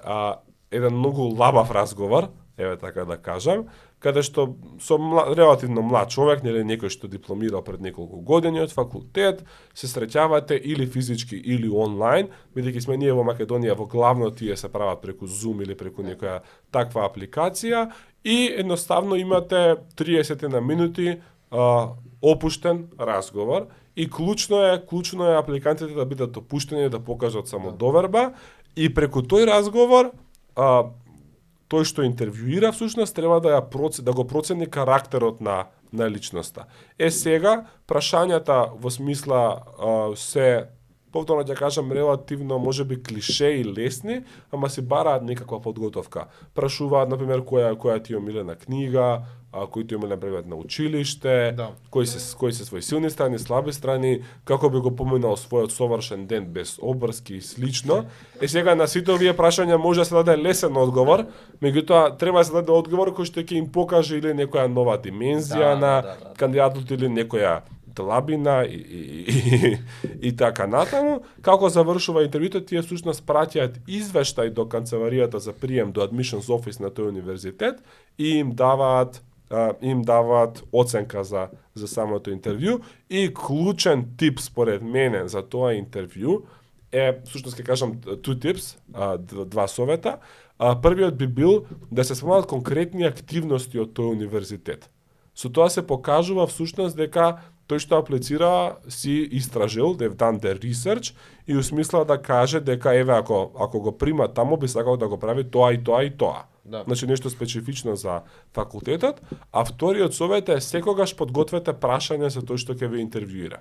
C: еден многу лабав разговор, така да кажам, каде што со релативно млад човек, нели некој што дипломирал пред неколку години од факултет, се среќавате или физички или онлайн, бидејќи сме ние во Македонија, во главно тие се прават преку Zoom или преку некоја таква апликација и едноставно имате 30 на минути опуштен разговор и клучно е апликантите да бидат опуштени да покажат самодоверба и преку тој разговор тој што интервјуира всушност треба да го процени карактерот на личноста. Сега прашањата во смисла се повторно ќе кажам релативно можеби клише и лесни, ама се бараат некаква подготовка. Прашуваат на пример која ти е омилена книга, кој ти е омилен предмет на училиште, кои се своји силни страни, слаби страни, како би го поминал својот совршен ден без обрски и слично. Сега на сите овие прашања може да се даде лесен одговор, меѓутоа треба да се даде одговор кој што ќе им покаже или некоја нова димензија на кандидатот или некоја длабина и така натаму. Како завршува интервјуто, тие всушност праќаат извештај до канцеларијата за прием до admissions office на тој универзитет и им даваат оценка за самото интервју и клучен тип според мене за тоа интервју е, всушност ќе кажам two tips, два совета. Првиот би бил да се спомнат конкретни активности од тој универзитет. Со тоа се покажува всушност дека тој што аплицира си истражил, да дан the research и усмисла да каже дека еве ако го прима таму би сакал да го прави тоа и тоа и тоа. Значи нешто специфично за факултетот, а вториот совет е секогаш подгответе прашања за тој што ќе ве интервјуира.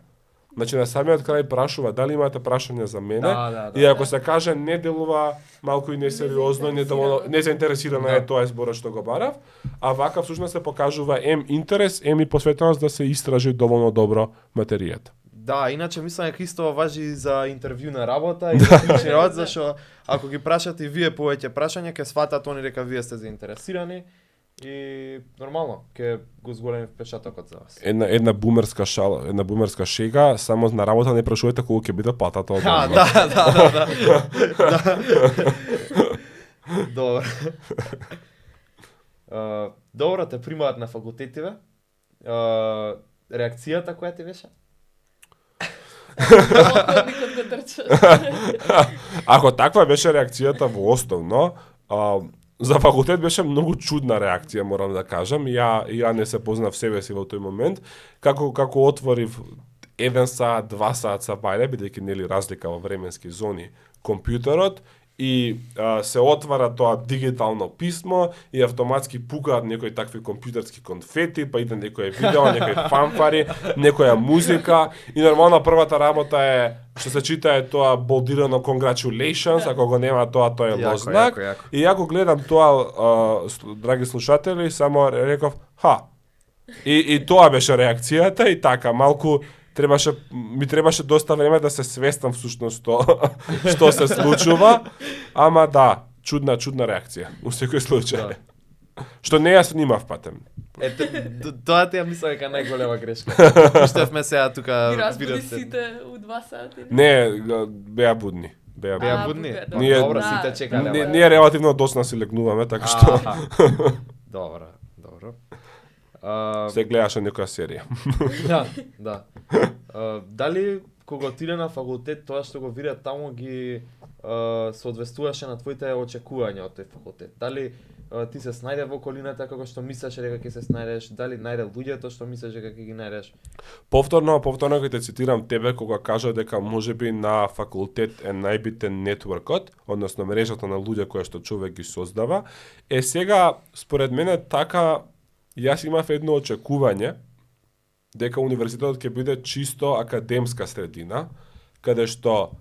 C: Значи на самиот крај прашува дали имате прашања за мене и ако се каже не делува малку и несериозно, не заинтересирано е тоа зборот што го барав, а вака всушност се покажува ем интерес, ем и посветеност да се истражи доволно добро материјата.
A: Да, иначе мислам дека исто важи и за интервју на работа и за клучни работи, зашто ако ги прашате и вие повеќе прашања, ќе сватат они дека вие сте заинтересирани и нормално ќе го зголеми впечатокот за вас.
C: Една бумерска шала, една бумерска шега, само на работа не прашувате колку ќе биде платата од дома.
A: Да. Добро. Добро, те примаат на факултетиве. Реакцијата која ти беше?
C: Ако таква беше реакцијата во основно, за факултет беше многу чудна реакција, морам да кажам. Ја не се познав себе си во тој момент. Како отворив 1 саат, 2 саат са бајле, бидејќи нели разлика во временски зони компјутерот, и се отвара тоа дигитално писмо и автоматски пукаат некои такви компјутерски конфети, па иде некој видео, некои фанфари, некоја музика и нормално првата работа е што се чита е тоа болдирано congratulations, ако го нема тоа е лош знак. И ја го гледам тоа, драги слушатели, само реков ха. И тоа беше реакцијата и така малку ми требаше доста време да се свестам всушност што се случува, ама да, чудна реакција, во секој случај. Што не ја снимав патем.
A: Тоа ти ја мисля дека најголема грешка. Пуштевме сега тука
B: И разбуди
A: видовте.
B: сите у 2 сати.
C: Не, беа будни. Беа будни.
A: Беа будни.
B: будни,
C: Ние-
A: Добро,
B: да.
A: сите чекале.
C: Ние релативно досна си легнуваме, така што
A: Добро, добро.
C: се гледаше некоја серија.
A: Да, да. Дали кога отиде на факултет, тоа што го виде таму ги соодветствуваше на твоите очекувања од тој факултет? Дали ти се снајде во околината како што мислеше дека ќе се снајдеш? Дали најде луѓето што мислеше дека ќе ги најдеш?
C: Повторно ќе те цитирам тебе кога кажа дека можеби на факултет е најбитен нетворкот, односно мрежата на луѓе која што човек ги создава. Сега според мене така јас имав едно очекување дека универзитетот ќе биде чисто академска средина, каде што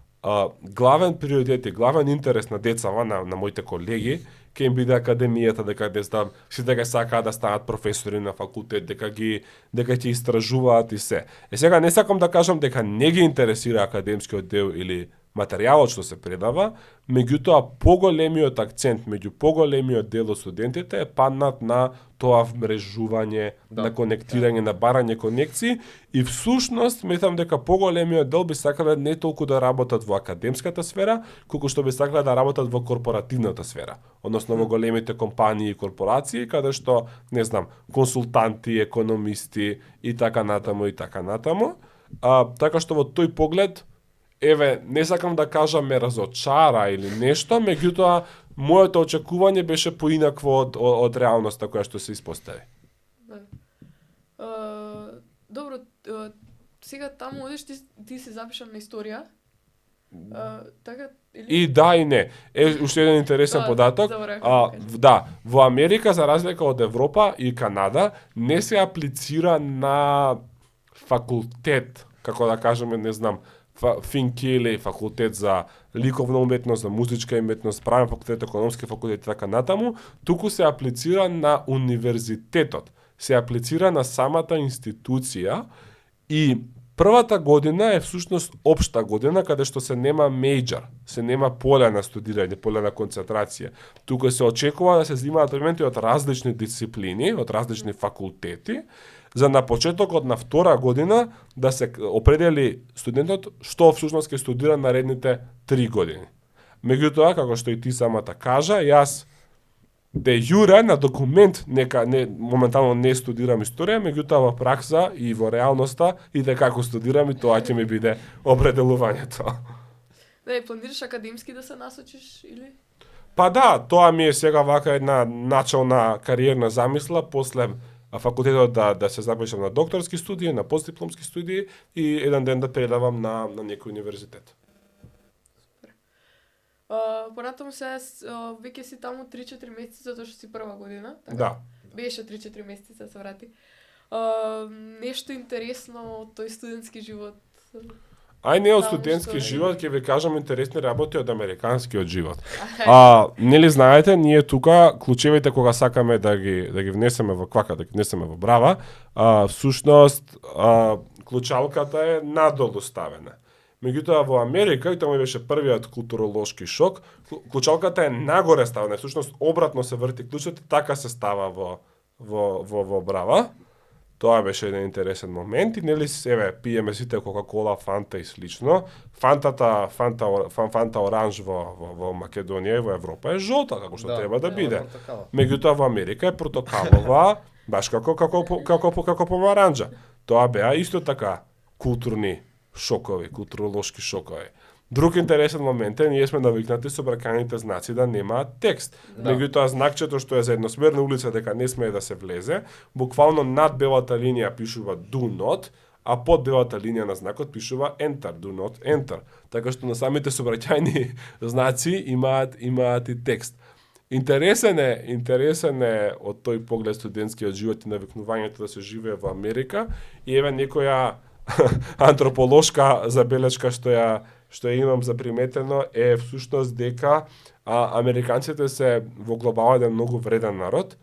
C: главен приоритет и главен интерес на децава, на моите колеги, ќе им биде академијата, дека сите дека сакаат да станат професори на факултет, дека ќе истражуваат и се. Сега не сакам да кажам дека не ги интересира академскиот дел или материјалот што се предава, меѓутоа поголемиот акцент меѓу поголемиот дел од студентите е паднат на тоа вмрежување,
A: Да,
C: на конектирање, на барање конекции и всушност сметам дека поголемиот дел би сакале не толку да работат во академската сфера, колку што би сакале да работат во корпоративната сфера, односно во големите компании и корпорации, каде што, не знам, консултанти, економисти и така натаму и така натаму. Така што во тој поглед не сакам да кажам ме разочара или нешто, меѓутоа моето очекување беше поинакво од реалноста која што се испостави.
B: Добро, сега таму одиш ти си запишан на историја. Така или?
C: И да и не. Уште еден интересен податок. Да, во Америка за разлика од Европа и Канада не се аплицира на факултет, како да кажеме, не знам, Финкеле, факултет за ликовна уметност, за музичка уметност, правен факултет, економски факултет и така натаму, туку се аплицира на универзитетот. Се аплицира на самата институција и првата година е всушност општа година каде што се нема мејџор, се нема поле на студирање, поле на концентрација. Туку се очекува да се земаат елементи од различни дисциплини, од различни факултети, за на почетокот на втора година да се определи студентот што всушност ќе студира наредните 3 години. Меѓутоа, како што и ти самата кажа, јас де јуре на документ моментално не студирам историја, меѓутоа во пракса и во реалноста и дека како студирам и тоа ќе ми биде определувањето.
B: Да, планираш академски да се насочиш или?
C: Па да, тоа ми е сега вака една начална кариерна замисла после факултетот да се запишам на докторски студии, на постдипломски студии и еден ден да предавам на некој универзитет.
B: Понатаму се веќе си таму 3-4 месеци затоа што си прва година, така?
C: Да.
B: Беше 3-4 месеци се врати. Нешто интересно од тој студентски живот?
C: Не од
B: Таму
C: студентски
B: што е.
C: живот, ќе ви кажам интересни работи од американскиот живот. Нели знаете, ние тука клучевите кога сакаме да ги внесеме во квака, да ги внесеме во брава, всушност клучалката е надолу ставена. Меѓутоа во Америка, и тоа ми беше првиот културолошки шок, клучалката е нагоре ставена, всушност обратно се врти клучот и така се става во брава. Тоа беше еден интересен момент и нели пиеме сите Кока-кола, Фанта и слично. Фанта оранж во Македонија и во Европа е жолта, како што треба да биде. Меѓутоа во Америка е портокалова, баш како помаранџа. Тоа беа исто така културни шокови, културолошки шокови. Друг интересен момент е, ние сме навикнати со браканите знаци да немаат текст. Меѓутоа знакчето што е за едносмерна улица дека не смее да се влезе, буквално над белата линија пишува do not, а под белата линија на знакот пишува enter, do not enter. Така што на самите сообраќајни знаци имаат и текст. Интересен е од тој поглед студентскиот живот и навикнувањето да се живее во Америка и некоја антрополошка забелешка што ја имам заприметено е всушност дека американците се во глобалот многу вреден народ,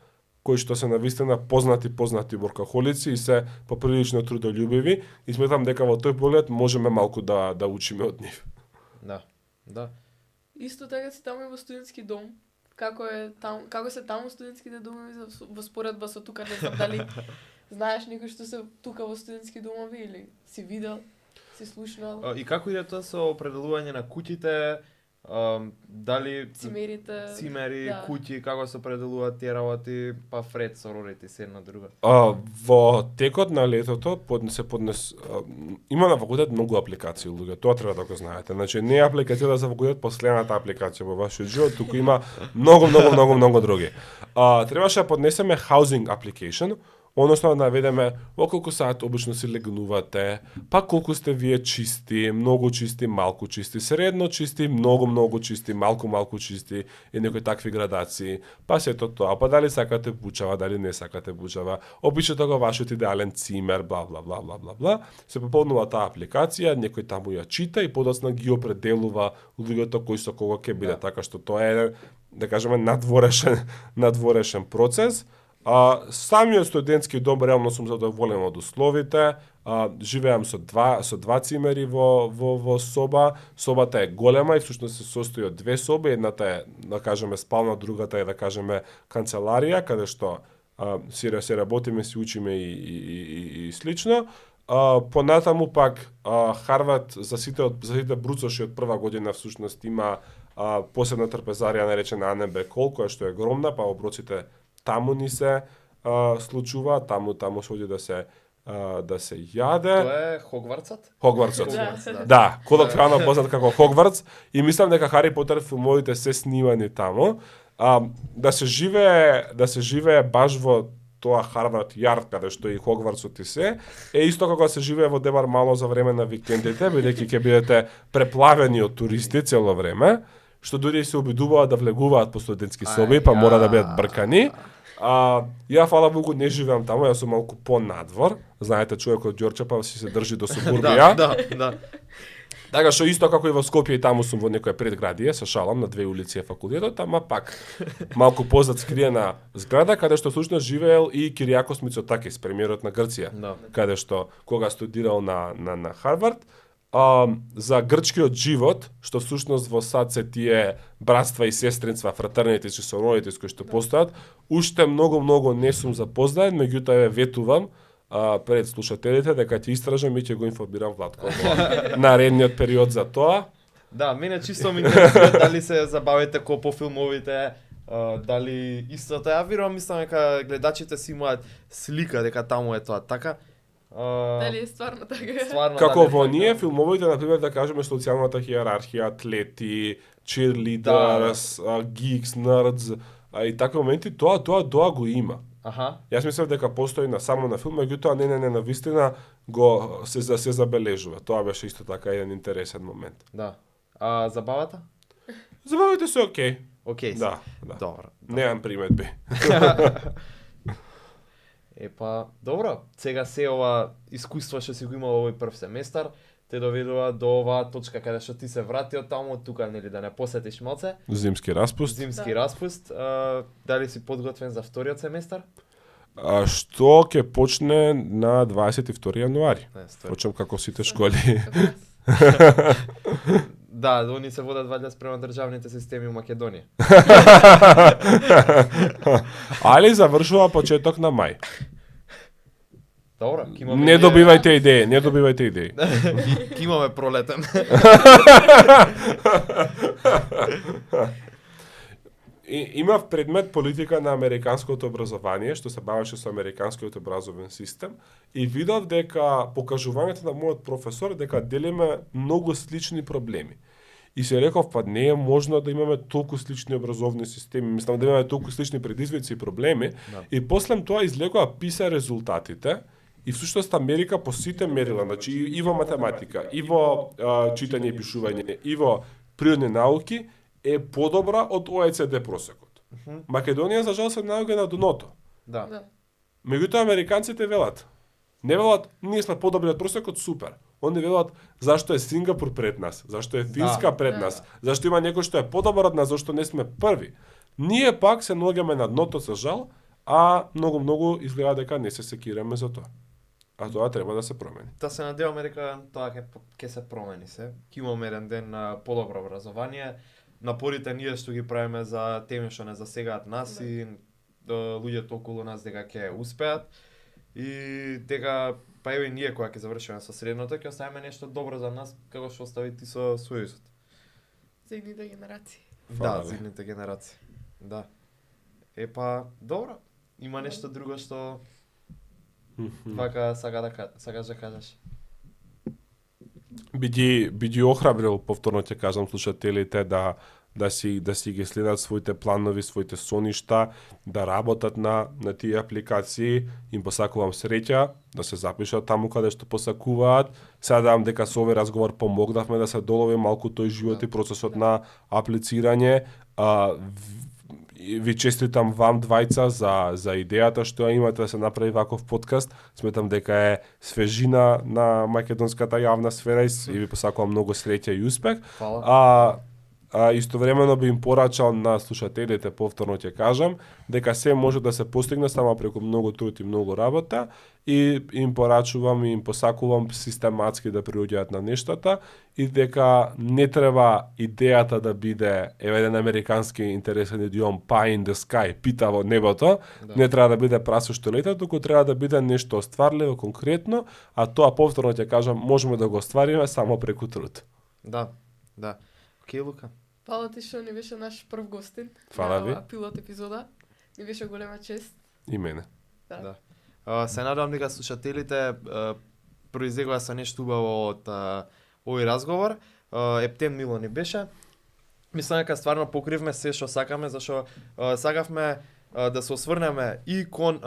C: кои што се навистина познати воркахолици и се поприлично трудолюбиви и сметам дека во тој поглед можеме малку да учиме од нив.
A: Да.
B: Исто така си таму и во студентски дом, како се таму студентските домови во споредба со тука, не знам дали знаеш некој што се тука во студентски домови или си видел, си слушнал,
A: И како иде тоа со определување на куќите, дали
B: цимерите.
A: цимери,
B: да.
A: куќи, како се определуваат тие работи, па Фред со рорите се една друга.
C: Во текот на летото има на факултет многу апликации, луѓе, тоа треба да го знаете. Значи не е апликацијата за факултет последната апликација во вашиот живот, туку има многу други. Требаше да поднесеме housing application, односно да наведеме во колку саат обично си легнувате, па колку сте вие чисти, многу чисти, малку чисти, средно чисти, многу чисти, малку чисти и некои такви градации. Па сето тоа, па дали сакате бучава, дали не сакате бучава, опишете го вашиот идеален цимер, бла. Се пополнува таа апликација, некој таму ја чита и подоцна ги определува луѓето кои со кого ќе биде, така што тоа е, да кажеме, надворешен процес. Самиот студентски дом реално сум задоволен од условите. Живеам со два цимери во соба. Собата е голема и всушност се состои од две соби. Едната е, да кажеме, спална, другата е, да кажеме, канцеларија, каде што се работиме, си учиме и слично. Понатаму пак Харвард за сите бруцоши од прва година всушност има посебна трпезарија наречена АНБ Кол, која што е огромна, па оброците таму ни се случува, таму се оди да се јаде.
A: Тоа е Хогвартсот?
C: Хогвартсот.
B: Да.
C: Да, колоквиално познат како Хогвартс и мислам дека Хари Потер филмовите се снимани таму. Да се живее баш во тоа Харвард јард каде што и Хогвартсот и се, е исто како да се живее во Дебар мало за време на викендите, бидејќи ќе бидете преплавени од туристи цело време, што дури се обидуваат да влегуваат по студентски соби, па мора да бидат бркани. Ја, фала Богу, не живеам таму, јас сум малку понадвор. Знаете, човекот Ѓорче па си се држи до субурбија.
A: Да.
C: Така што исто како и во Скопје и таму сум во некоја предградие, се шалам, на две улици е факултетот, ама пак малку позад скриена зграда, каде што всушност живеел и Кириакос Мицотакис, премиерот на Грција,
A: Да.
C: каде што кога студирал на Харвард, за грчкиот живот, што всушност во САД се тие братства и сестринства, фратернитис и сороритис кои што постојат, уште многу не сум запознаен, меѓутоа ве ветувам пред слушателите дека ќе истражам и ќе го информирам Владко во наредниот период за тоа.
A: Да, мене чисто ми интересува дали се забавите ко по филмовите, дали истото. Ја верувам, мислам дека гледачите си имаат слика дека таму е тоа така.
B: Дали е стварно така?
A: Стварно,
C: Како
A: дали
C: во
A: е така?
C: ние филмовите, например, да кажеме социјалната хиерархија, атлети, cheerleaders, geeks, nerds, и такви моменти, тоа го има.
A: Аха.
C: Јас мислев дека постои само на филм, меѓутоа не, на вистина го се забележува. Тоа беше исто така еден интересен момент.
A: Да. Забавата?
C: Забавите се окей.
A: Окей.
C: Да.
A: Добро.
C: Немам приметби.
A: Епа, добро. Сега се ова искуство што си го имал овој прв семестар, те доведува до оваа точка каде што ти се врати од таму, тука нели да не посетиш малце.
C: Зимски распуст.
A: Зимски распуст. Дали си подготвен за вториот семестар?
C: Што ќе почне на 22 јануари.
A: Не,
C: Почнам како сите школи.
A: Да, они се водат валјда спрема државните системи у Македонија.
C: Али завршува почеток на мај.
A: Добро, ќе имаме
C: Не добивајте идеи.
A: Ќе имаме пролетен.
C: Имав предмет политика на американското образование, што се бавеше со американскиот образовен систем, и видов дека покажувањето на мојот професор дека делиме многу слични проблеми. И се реков, па не е можно да имаме толку слични образовни системи, мислам да имаме толку слични предизвици и проблеми,
A: Да.
C: и после тоа излегува PISA резултатите, и всушност Америка по сите мерила, значи и во математика, и во читање и пишување, и во природни науки, е подобра од ОЕЦД просекот. Македонија за жал се наоѓа на дното.
A: Да.
B: Да.
C: Меѓутоа американците велат, не велат, ние сме подобри од просекот, супер. Они велат зашто е Сингапур пред нас, зашто е Финска пред
B: Да.
C: нас, зашто има некој што е подобар од нас, зашто не сме први. Ние пак се наоѓаме на дното за жал, а многу изгледа дека не се секираме за тоа. А тоа треба да се промени.
A: Да се надевам дека тоа ќе се промени се. Ќе имаме еден ден на подобро образование. напорите ние што ги правиме за теми што не засегаат нас
B: Да.
A: и луѓето околу нас дека ќе успеат и дека па еве и ние кога ќе завршиме со средното ќе оставиме нешто добро за нас како што остави ти со Сојузот.
B: За идните генерации.
C: Фала
A: Да,
C: ви.
A: за идните генерации. Да. Па добро. Има нешто друго што вака сакаш да кажеш.
C: Би ги охрабрил, повторно ќе кажам слушателите, да си ги следат своите планови, своите соништа, да работат на тие апликации. Им посакувам среќа, да се запишат таму каде што посакуваат. Сега дам дека со овој разговор помогнавме да се долови малку тој живот
A: Да.
C: и процесот на аплицирање. Ви честитам вам двајца за идејата што ја имате да се направи ваков подкаст. Сметам дека е свежина на македонската јавна сфера и ви посакувам многу среќа и успех.
A: Фала.
C: Истовремено би им порачал на слушателите, повторно ќе кажам, дека се може да се постигне само преку многу труд и многу работа и им порачувам и им посакувам систематски да приуѓаат на нештата и дека не треба идејата да биде еден американски интересен идиом pie in the sky, пита во небото,
A: Да.
C: не треба да биде прасо што лета, туку треба да биде нешто остварливо, конкретно, а тоа повторно ќе кажам можеме да го оствариме само преку труд.
A: Да. Океј, Лука.
B: Фала ти што ни беше наш прв гостин.
C: Фала
B: на
C: ви.
B: оваа пилот епизода. Ни беше голема чест.
C: И мене.
A: Да. Се надевам дека слушателите произлегоа со нешто убаво од овој разговор. Ептен мило ни беше. Мислам дека стварно покривме се што сакаме, зашто сакавме да се осврнеме и кон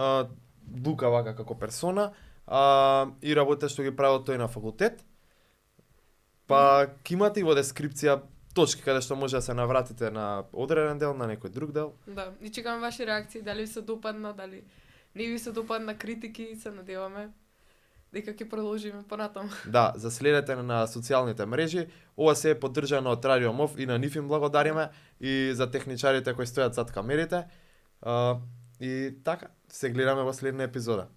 A: Лука вака како персона, и работите што ги правил тој на факултет. Па ќе имате и во дескрипција точки каде што може да се навратите на одреден дел, на некој друг дел.
B: Да, и чекаме ваши реакции, дали ви се допадна, дали не ви се допадна критики, се надеваме дека ќе продолжиме понатаму.
A: Да, заследете на социјалните мрежи. Ова се е поддржано од Радио МОВ и на нив им благодариме и за техничарите кои стојат зад камерите. И така, се гледаме во следна епизода.